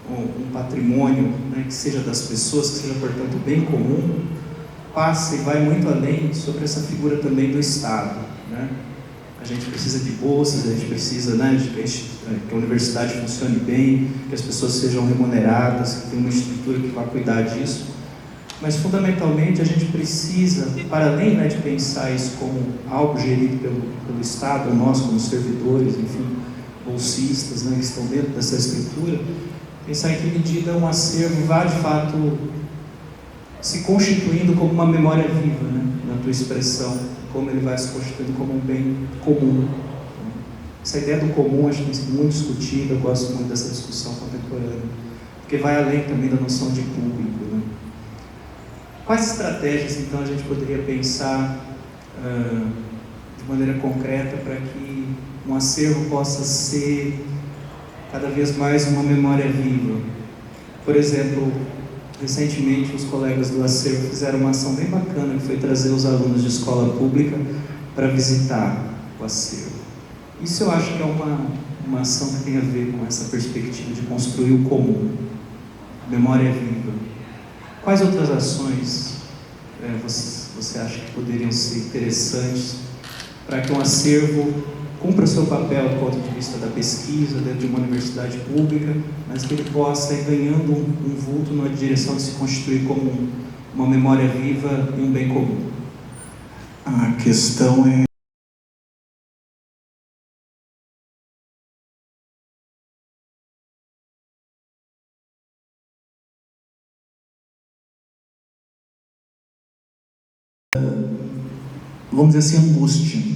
[SPEAKER 6] um patrimônio, né, que seja das pessoas, que seja, portanto, bem comum, passa e vai muito além sobre essa figura também do Estado, né? A gente precisa de bolsas, a gente precisa, né, de que a universidade funcione bem, que as pessoas sejam remuneradas, que tenha uma estrutura que vá cuidar disso. Mas, fundamentalmente, a gente precisa, para além, né, de pensar isso como algo gerido pelo Estado, nós como servidores, enfim, bolsistas, né, que estão dentro dessa estrutura, pensar em que medida um acervo vai, de fato, se constituindo como uma memória viva, né, na tua expressão como ele vai se constituindo como um bem comum. Essa ideia do comum acho que tem sido muito discutida, eu gosto muito dessa discussão contemporânea, porque vai além também da noção de público, né? Quais estratégias, então, a gente poderia pensar de maneira concreta para que um acervo possa ser cada vez mais uma memória viva? Por exemplo, recentemente os colegas do acervo fizeram uma ação bem bacana, que foi trazer os alunos de escola pública para visitar o acervo. Isso eu acho que é uma ação que tem a ver com essa perspectiva de construir o comum, memória viva. Quais outras ações você acha que poderiam ser interessantes para que um acervo cumpra seu papel do ponto de vista da pesquisa dentro de uma universidade pública, mas que ele possa ir ganhando um vulto na direção de se constituir como uma memória viva e um bem comum?
[SPEAKER 3] A questão é vamos dizer assim, angústia.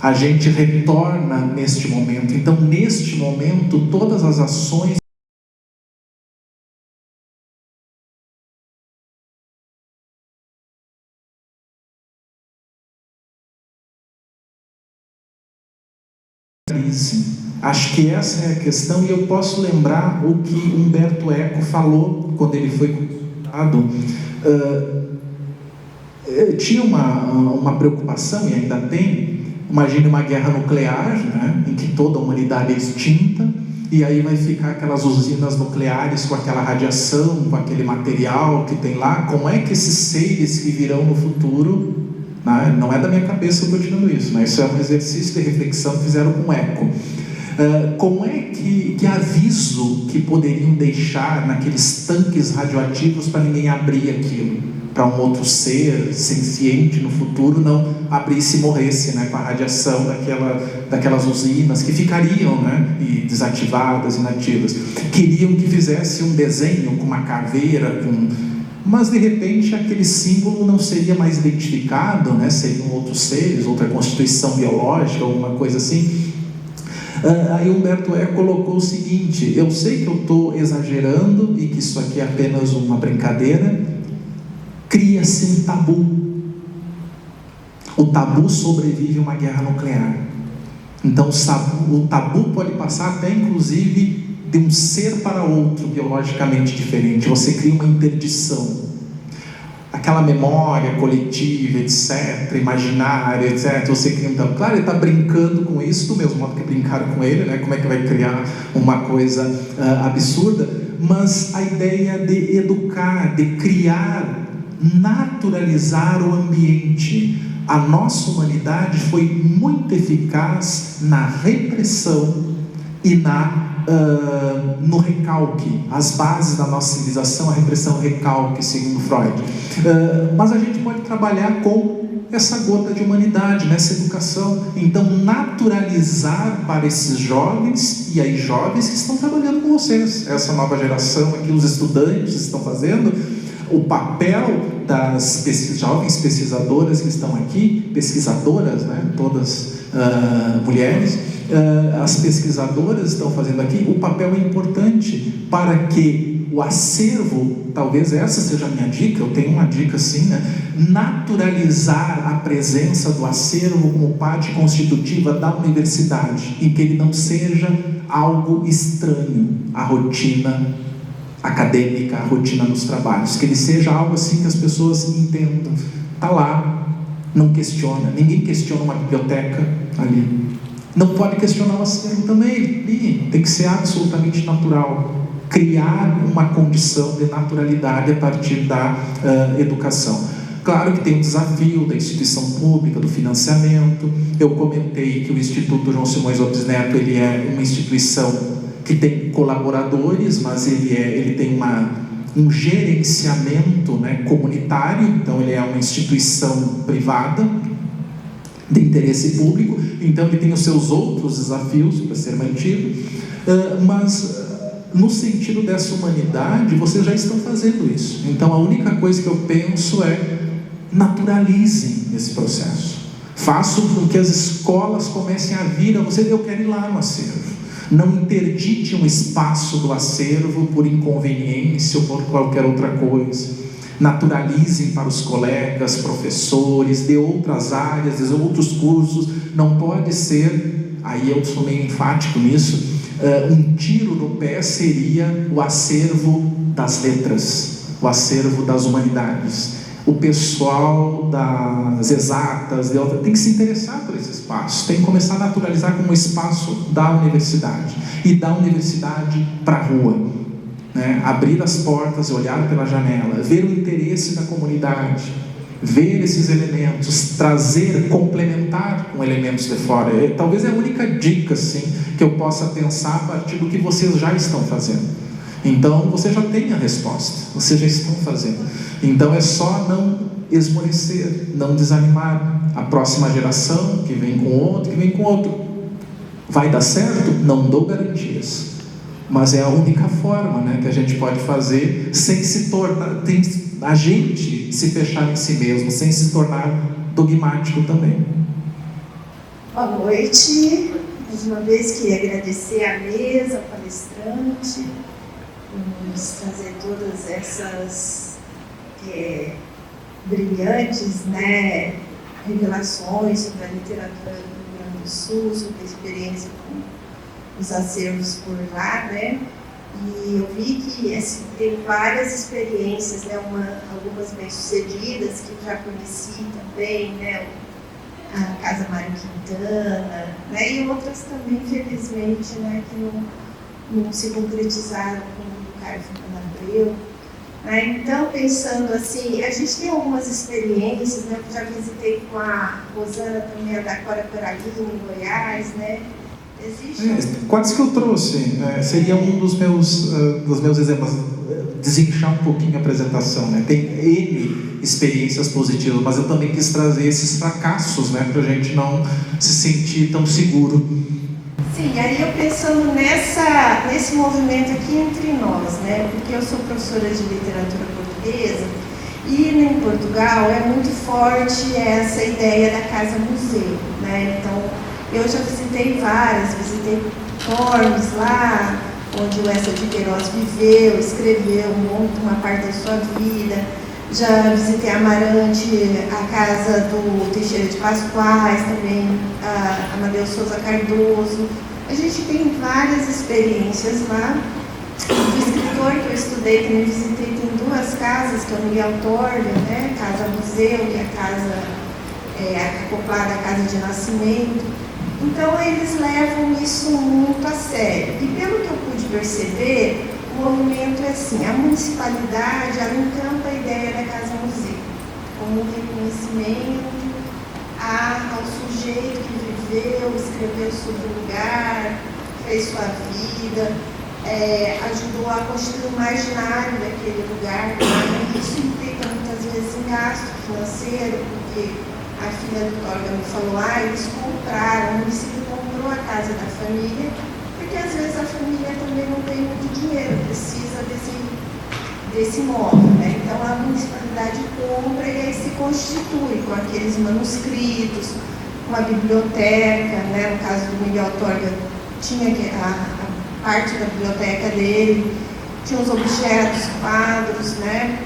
[SPEAKER 3] A gente retorna neste momento. Então, neste momento, todas as ações acho que essa é a questão, e eu posso lembrar o que Humberto Eco falou quando ele foi convidado. Tinha uma preocupação, e ainda tem. Imagine uma guerra nuclear, né, em que toda a humanidade é extinta, e aí vai ficar aquelas usinas nucleares com aquela radiação, com aquele material que tem lá. Como é que esses seres que virão no futuro, né, não é da minha cabeça eu estou tirando isso, né, isso é um exercício de reflexão que fizeram com Eco. Como é que aviso que poderiam deixar naqueles tanques radioativos para ninguém abrir aquilo? Para um outro ser senciente no futuro não abrisse e morresse, né, com a radiação daquelas usinas que ficariam, né, e desativadas, inativas. Queriam que fizesse um desenho com uma caveira, mas de repente aquele símbolo não seria mais identificado, né, seriam outros seres, outra constituição biológica, alguma coisa assim. Aí Humberto Eco colocou o seguinte: eu sei que eu estou exagerando e que isso aqui é apenas uma brincadeira. Cria-se um tabu. O tabu sobrevive a uma guerra nuclear. Então o tabu pode passar até inclusive de um ser para outro biologicamente diferente. Você cria uma interdição. Aquela memória coletiva, etc., imaginária, etc., você cria um tabu. Claro, ele está brincando com isso, do mesmo modo que brincaram com ele, né? Como é que vai criar uma coisa absurda? Mas a ideia de educar, de criar, naturalizar o ambiente. A nossa humanidade foi muito eficaz na repressão e no recalque. As bases da nossa civilização, a repressão, o recalque, segundo Freud. Mas a gente pode trabalhar com essa gota de humanidade, nessa educação. Então, naturalizar para esses jovens, e aí jovens que estão trabalhando com vocês, essa nova geração aqui, os estudantes estão fazendo, o papel das jovens pesquisadoras que estão aqui, pesquisadoras, né, todas mulheres, as pesquisadoras estão fazendo aqui, o papel é importante para que o acervo, talvez essa seja a minha dica, eu tenho uma dica assim, né, naturalizar a presença do acervo como parte constitutiva da universidade, e que ele não seja algo estranho à rotina acadêmica, a rotina dos trabalhos, que ele seja algo assim que as pessoas entendam. Está lá, não questiona, ninguém questiona uma biblioteca ali, não pode questionar o acervo também, tem que ser absolutamente natural, criar uma condição de naturalidade a partir da educação. Claro que tem o desafio da instituição pública, do financiamento. Eu comentei que o Instituto João Simões Lopes Neto, ele é uma instituição que tem colaboradores, mas ele tem um gerenciamento, né, comunitário, então ele é uma instituição privada de interesse público, então ele tem os seus outros desafios para ser mantido, mas no sentido dessa humanidade, vocês já estão fazendo isso. Então a única coisa que eu penso é: naturalizem esse processo, façam com que as escolas comecem a vir a você. Eu quero ir lá no acervo. Não interdite um espaço do acervo por inconveniência ou por qualquer outra coisa. Naturalizem para os colegas, professores de outras áreas, de outros cursos. Não pode ser, aí eu sou meio enfático nisso, um tiro no pé seria o acervo das letras, o acervo das humanidades. O pessoal das exatas, tem que se interessar por esse espaço, tem que começar a naturalizar como um espaço da universidade, e da universidade para a rua, né? Abrir as portas e olhar pela janela, ver o interesse da comunidade, ver esses elementos, trazer, complementar com elementos de fora. Talvez é a única dica, assim, que eu possa pensar a partir do que vocês já estão fazendo. Então, você já tem a resposta, vocês já estão fazendo. Então, é só não esmorecer, não desanimar. A próxima geração, que vem com outro, vai dar certo? Não dou garantias. Mas é a única forma, né, que a gente pode fazer sem se tornar, a gente se fechar em si mesmo, sem se tornar dogmático também.
[SPEAKER 7] Boa noite. Mais uma vez queria agradecer à mesa, ao palestrante, por nos trazer todas essas brilhantes, né, revelações sobre a literatura do Rio Grande do Sul, sobre a experiência com os acervos por lá, né? E eu vi que assim, tem várias experiências, né, algumas bem-sucedidas que eu já conheci também, né? A Casa Mário Quintana, né? E outras também, infelizmente, né, que não se concretizaram, como o Carlos Abreu. Né? Então, pensando assim, a gente tem algumas experiências, né? Eu já visitei com a Rosana também, a da Cora Coralina, em Goiás, né?
[SPEAKER 3] Quase que eu trouxe, seria um dos meus exemplos, desinchar um pouquinho a apresentação, né? Tem N experiências positivas, mas eu também quis trazer esses fracassos, né? Para a gente não se sentir tão seguro.
[SPEAKER 7] Sim, aí eu pensando nesse movimento aqui entre nós, né? Porque eu sou professora de literatura portuguesa e em Portugal é muito forte essa ideia da casa-museu, né? Então, eu já visitei várias, visitei Tormes lá, onde o Eça de Queiroz viveu, escreveu uma parte da sua vida. Já visitei Amarante, a casa do Teixeira de Pascoais, também a Amadeu Souza Cardoso. A gente tem várias experiências lá. O escritor que eu estudei, também visitei, tem duas casas, que é o Miguel Torga, né? Casa Museu e a casa acoplada à Casa de Nascimento. Então, eles levam isso muito a sério. E pelo que eu pude perceber, o movimento é assim, a municipalidade, ela encampa a ideia da casa-museu como um reconhecimento ao sujeito que viveu, escreveu sobre o lugar, fez sua vida, ajudou a construir o imaginário daquele lugar. E isso implica muitas vezes em gasto financeiro, porque a filha do Torga me falou, eles compraram, o município comprou a casa da família, porque às vezes a família também não tem muito dinheiro, precisa desse imóvel, né? Então a municipalidade compra e aí se constitui com aqueles manuscritos, uma biblioteca, né? No caso do Miguel Torga, tinha a parte da biblioteca dele, tinha os objetos, quadros, né?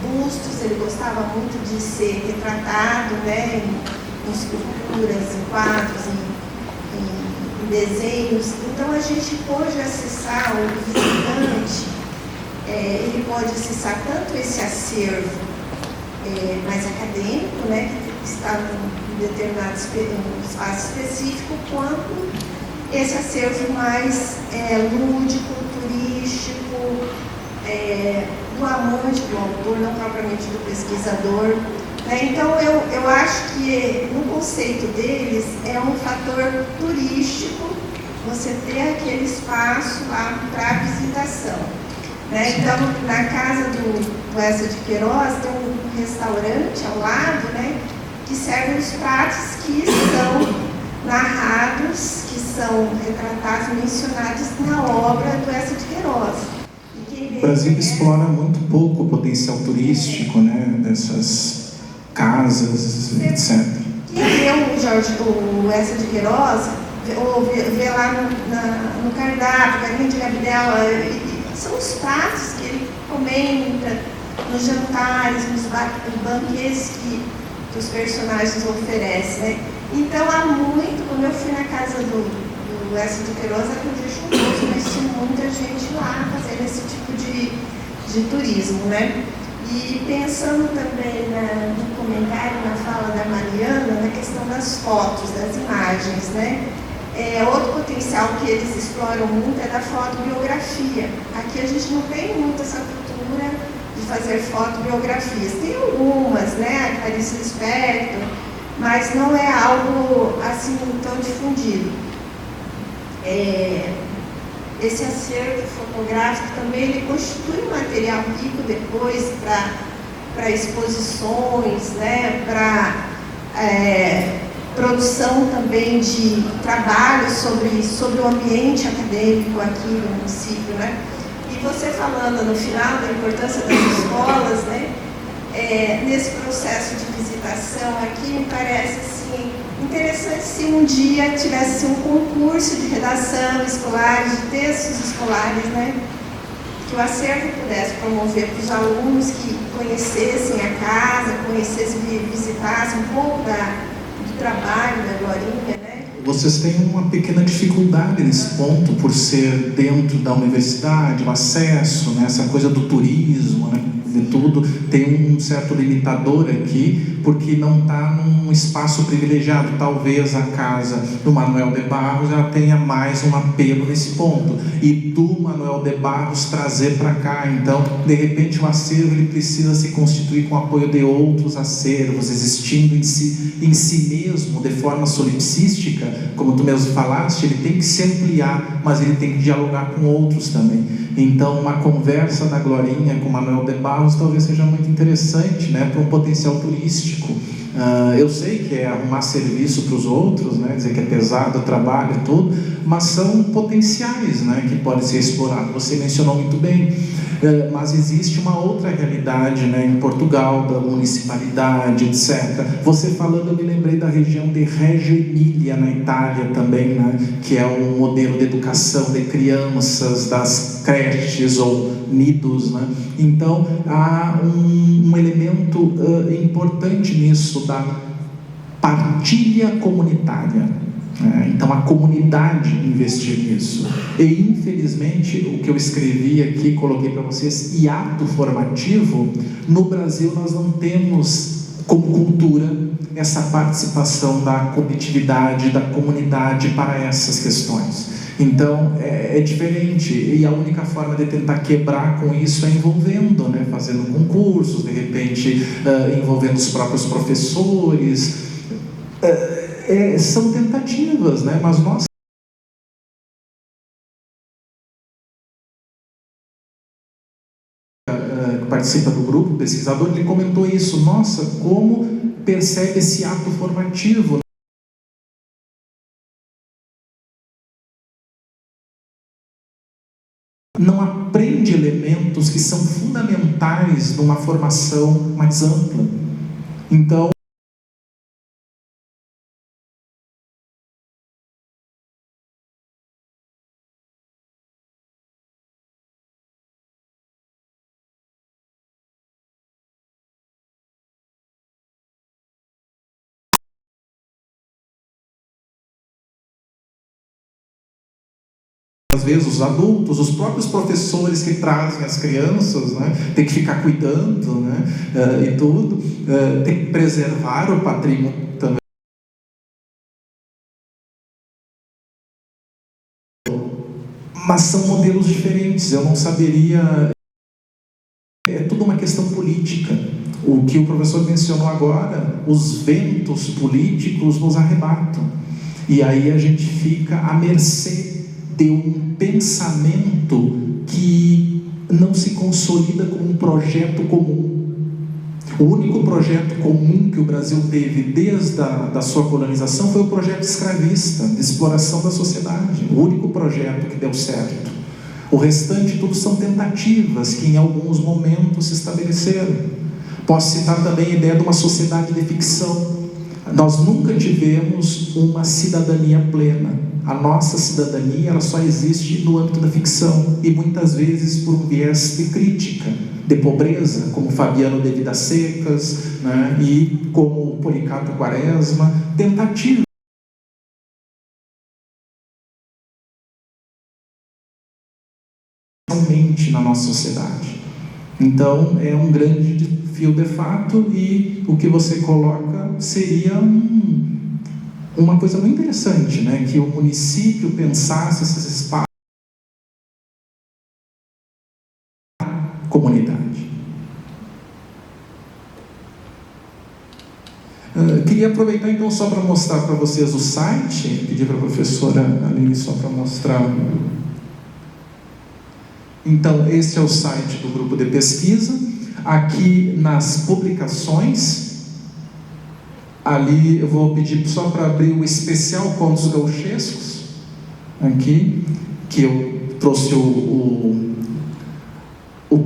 [SPEAKER 7] Bustos, ele gostava muito de ser retratado, né? Em esculturas, em quadros, em desenhos. Então a gente pode acessar, o visitante, ele pode acessar tanto esse acervo mais acadêmico, né, que está em determinado espaço específico, quanto esse acervo mais lúdico, turístico, do amante do autor, não propriamente do pesquisador. Né? Então, eu acho que no conceito deles é um fator turístico você ter aquele espaço lá para visitação. Né? Então, na casa do Essa de Queiroz, tem um restaurante ao lado, né, que serve os pratos que são narrados, que são retratados, mencionados na obra do Essa de Queiroz.
[SPEAKER 3] O Brasil explora muito pouco o potencial turístico, né, dessas casas, etc.
[SPEAKER 7] Quem lê o Essa de Queiroz, ou vê lá no cardápio, galinha de Gabriela, são os pratos que ele comenta nos jantares, nos banquetes que os personagens oferecem. Né? Então, há muito, quando eu fui na casa do Essa de Queiroz, era um dia chuvoso, mas tinha muita gente lá fazendo esse tipo de turismo. Né? E pensando também no comentário, na fala da Mariana, na questão das fotos, das imagens, né? Outro potencial que eles exploram muito é da fotobiografia. Aqui a gente não tem muito essa cultura de fazer fotobiografias. Tem algumas, né? A Clarice Lispector, mas não é algo assim tão difundido. Esse acervo fotográfico também ele constitui um material rico depois para exposições, né? Para produção também de trabalhos sobre o ambiente acadêmico aqui no município, né? E você falando no final da importância das escolas, né? Nesse processo de visitação aqui, me parece assim, interessante se um dia tivesse um concurso de redação escolar, de textos escolares, né? Que o acervo pudesse promover para os alunos que conhecessem a casa, visitassem um pouco do trabalho da Glorinha, né?
[SPEAKER 3] Vocês têm uma pequena dificuldade nesse ponto, por ser dentro da universidade, o acesso, né, essa coisa do turismo, né, de tudo, tem um certo limitador aqui, porque não está num espaço privilegiado. Talvez a casa do Manuel de Barros já tenha mais um apelo nesse ponto, e do Manuel de Barros trazer para cá. Então, de repente, o acervo ele precisa se constituir com o apoio de outros acervos, existindo em si mesmo, de forma solipsística, como tu mesmo falaste, ele tem que se ampliar, mas ele tem que dialogar com outros também. Então, uma conversa da Glorinha com o Manuel de Barros talvez seja muito interessante, né, para um potencial turístico. Eu sei que é arrumar serviço para os outros, né, dizer que é pesado o trabalho e tudo, mas são potenciais, né, que podem ser explorados. Você mencionou muito bem, mas existe uma outra realidade, né, em Portugal, da municipalidade, etc. Você falando, eu me lembrei da região de Reggio Emília, na Itália também, né, que é um modelo de educação de crianças, das creches ou nidos, né? Então, há um elemento importante nisso, da partilha comunitária. Então, a comunidade investir nisso. E, infelizmente, o que eu escrevi aqui, coloquei para vocês, hiato formativo, no Brasil nós não temos como cultura essa participação da coletividade, da comunidade para essas questões. Então, é diferente, e a única forma de tentar quebrar com isso é envolvendo, né? Fazendo concursos, de repente, envolvendo os próprios professores. São tentativas, né? Mas nós que participa do grupo, pesquisador, ele comentou isso. Nossa, como percebe esse ato formativo? Não aprende elementos que são fundamentais numa formação mais ampla. Então, às vezes os adultos, os próprios professores que trazem as crianças, né, tem que ficar cuidando, né, e tudo, tem que preservar o patrimônio também. Mas são modelos diferentes, eu não saberia É tudo uma questão política. O que o professor mencionou agora, os ventos políticos nos arrebatam. E aí a gente fica à mercê de um pensamento que não se consolida como um projeto comum. O único projeto comum que o Brasil teve desde a sua colonização foi o projeto escravista, de exploração da sociedade. O único projeto que deu certo. O restante tudo são tentativas que em alguns momentos se estabeleceram. Posso citar também a ideia de uma sociedade de ficção. Nós nunca tivemos uma cidadania plena. A nossa cidadania ela só existe no âmbito da ficção e muitas vezes por um viés de crítica, de pobreza, como Fabiano de Vidas Secas, né, e como Policarpo Quaresma, tentativa realmente na nossa sociedade. Então é um grande desafio de fato, e o que você coloca seria uma coisa muito interessante, né? Que o município pensasse esses espaços da comunidade. Queria aproveitar então só para mostrar para vocês o site, pedir para a professora Aline só para mostrar. Então, esse é o site do grupo de pesquisa. Aqui nas publicações, ali eu vou pedir só para abrir o especial Contos Gauchescos, aqui, que eu trouxe o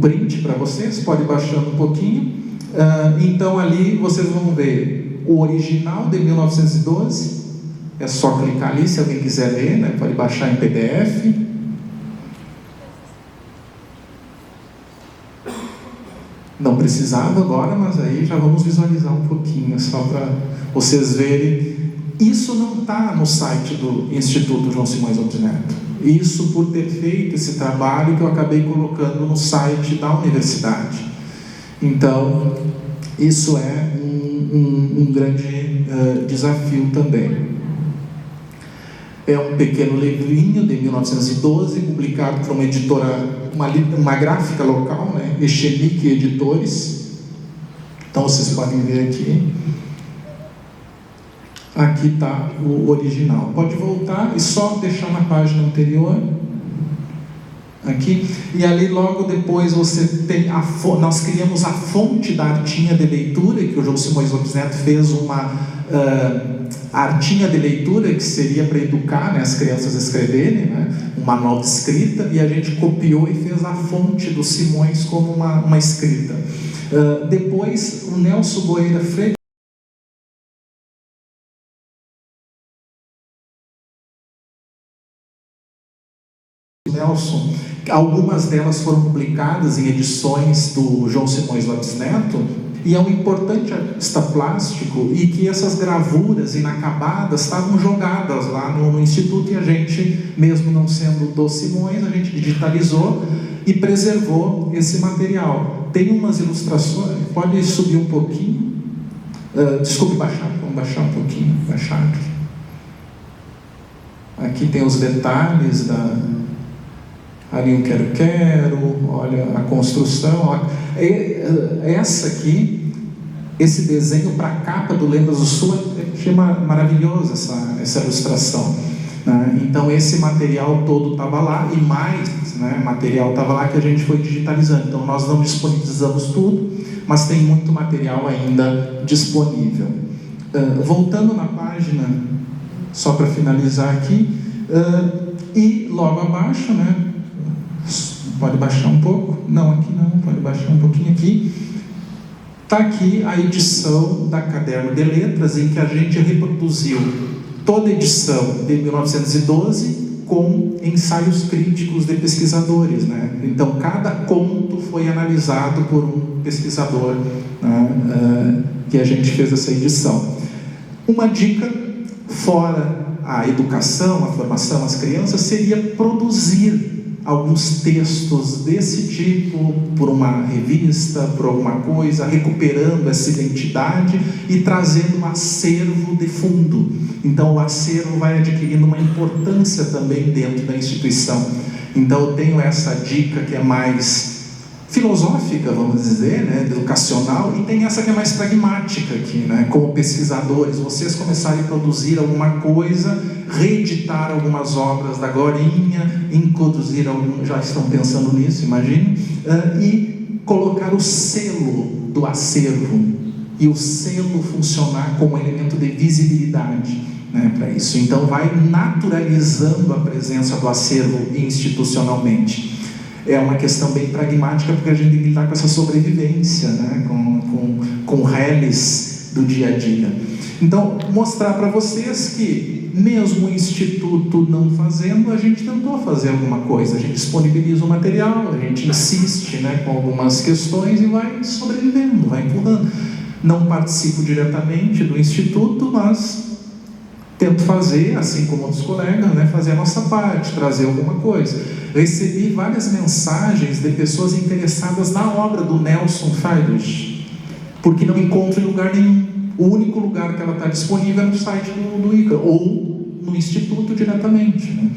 [SPEAKER 3] print para vocês, pode ir baixando um pouquinho. Então ali vocês vão ver o original de 1912, é só clicar ali se alguém quiser ler, né? Pode baixar em PDF. Não precisava agora, mas aí já vamos visualizar um pouquinho, só para vocês verem. Isso não está no site do Instituto João Simões Lopes Neto. Isso por ter feito esse trabalho que eu acabei colocando no site da universidade. Então, isso é um grande desafio também. É um pequeno livrinho de 1912, publicado por uma editora, uma gráfica local, né? Echenique Editores. Então vocês podem ver aqui. Aqui está o original. Pode voltar e só deixar na página anterior. Aqui. E ali logo depois você tem nós criamos a fonte da artinha de leitura, que o João Simões Lopes Neto fez uma artinha de leitura que seria para educar, né, as crianças a escreverem, né, uma nova escrita, e a gente copiou e fez a fonte do Simões como uma escrita. Depois o Nelson Boeira Freire, Nelson, algumas delas foram publicadas em edições do João Simões Lopes Neto, e é um importante artista plástico, e que essas gravuras inacabadas estavam jogadas lá no Instituto, e a gente, mesmo não sendo do Simões, a gente digitalizou e preservou esse material. Tem umas ilustrações, pode subir um pouquinho, desculpe, vamos baixar um pouquinho, baixar. Aqui tem os detalhes ali um quero-quero, olha a construção, olha. Essa aqui, esse desenho para a capa do Lendas do Sul, achei maravilhoso essa ilustração, né? Então esse material todo estava lá, e mais, né, material estava lá que a gente foi digitalizando. Então nós não disponibilizamos tudo, mas tem muito material ainda disponível. Voltando na página, só para finalizar aqui, e logo abaixo, né, pode baixar um pouco, não, aqui não, pode baixar um pouquinho aqui, está aqui a edição da Caderno de Letras, em que a gente reproduziu toda a edição de 1912 com ensaios críticos de pesquisadores, né? Então cada conto foi analisado por um pesquisador, né, que a gente fez essa edição. Uma dica, fora a educação, a formação às crianças, seria produzir alguns textos desse tipo por uma revista, por alguma coisa, recuperando essa identidade e trazendo um acervo de fundo. Então o acervo vai adquirindo uma importância também dentro da instituição. Então eu tenho essa dica que é mais filosófica, vamos dizer, né, educacional, e tem essa que é mais pragmática aqui, né, como pesquisadores, vocês começarem a produzir alguma coisa, reeditar algumas obras da Glorinha, introduzir já estão pensando nisso, imagino, e colocar o selo do acervo, e o selo funcionar como elemento de visibilidade, né, para isso. Então vai naturalizando a presença do acervo institucionalmente. É uma questão bem pragmática, porque a gente tem que lidar com essa sobrevivência, né? com reles do dia a dia. Então, mostrar para vocês que, mesmo o Instituto não fazendo, a gente tentou fazer alguma coisa. A gente disponibiliza o material, a gente insiste, né, com algumas questões e vai sobrevivendo, vai empurrando. Não participo diretamente do Instituto, mas tento fazer, assim como outros colegas, né, fazer a nossa parte, trazer alguma coisa. Recebi várias mensagens de pessoas interessadas na obra do Nelson Friedrich, porque não encontro em lugar nenhum. O único lugar que ela está disponível é no site do ICA, ou no Instituto diretamente, né?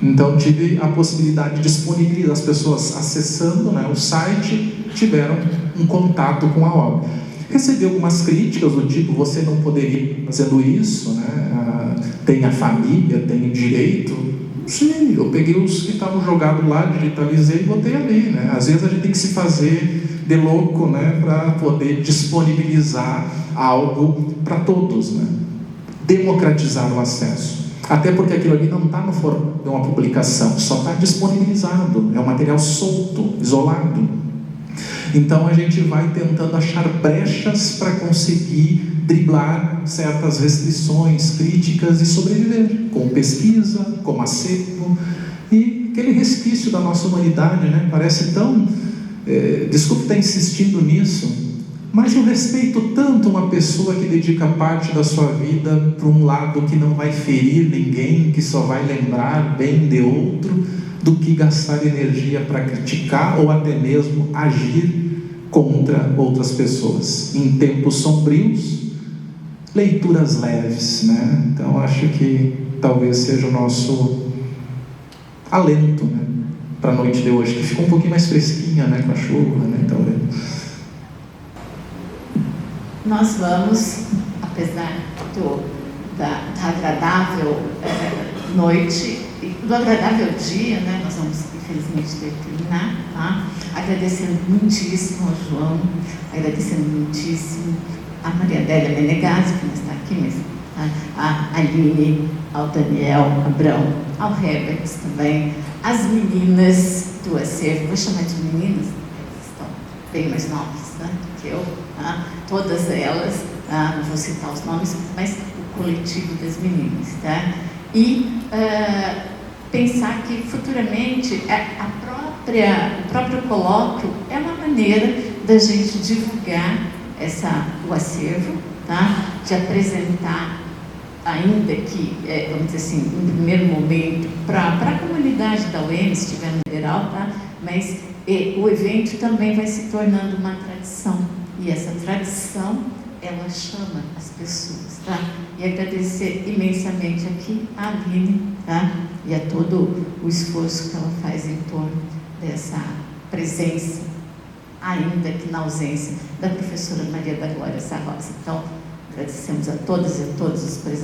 [SPEAKER 3] Então tive a possibilidade de disponibilizar, as pessoas acessando, né, o site, tiveram um contato com a obra. Recebi algumas críticas do tipo, você não poderia ir fazendo isso, né? Tem a família, tem o direito. Sim, eu peguei os que estavam jogados lá, digitalizei e botei ali, né? Às vezes a gente tem que se fazer de louco, né, para poder disponibilizar algo para todos, né? Democratizar o acesso. Até porque aquilo ali não está no formato de uma publicação, só está disponibilizado, é um material solto, isolado. Então a gente vai tentando achar brechas para conseguir driblar certas restrições, críticas e sobreviver, com pesquisa, com acervo e aquele resquício da nossa humanidade, né? Parece tão... desculpe estar insistindo nisso, mas eu respeito tanto uma pessoa que dedica parte da sua vida para um lado que não vai ferir ninguém, que só vai lembrar bem de outro, do que gastar energia para criticar ou até mesmo agir contra outras pessoas. Em tempos sombrios, leituras leves, né? Então acho que talvez seja o nosso alento, né, para a noite de hoje, que ficou um pouquinho mais fresquinha, né, com a chuva, né? Talvez.
[SPEAKER 2] Nós vamos, apesar da agradável noite, do agradável dia, né? Nós vamos infelizmente ter que terminar, tá? Agradecendo muitíssimo ao João, agradecendo muitíssimo a Maria Adélia Menegazzi, que não está aqui, mas a Aline, ao Daniel Abrão, ao Herbert também, as meninas do acervo, vou chamar de meninas, elas estão bem mais novas, né, que eu, tá? Todas elas, tá? Não vou citar os nomes, mas o coletivo das meninas, tá? E pensar que futuramente o próprio colóquio é uma maneira da gente divulgar o acervo, tá? De apresentar, ainda que, vamos dizer assim, no primeiro momento, para a comunidade da UEM, se estiver no geral, tá? Mas o evento também vai se tornando uma tradição, e essa tradição, ela chama as pessoas, tá? E agradecer imensamente aqui a Aline, tá? E a todo o esforço que ela faz em torno dessa presença, ainda que na ausência da professora Maria da Glória Sarrosa. Então, agradecemos a todas e a todos os presentes.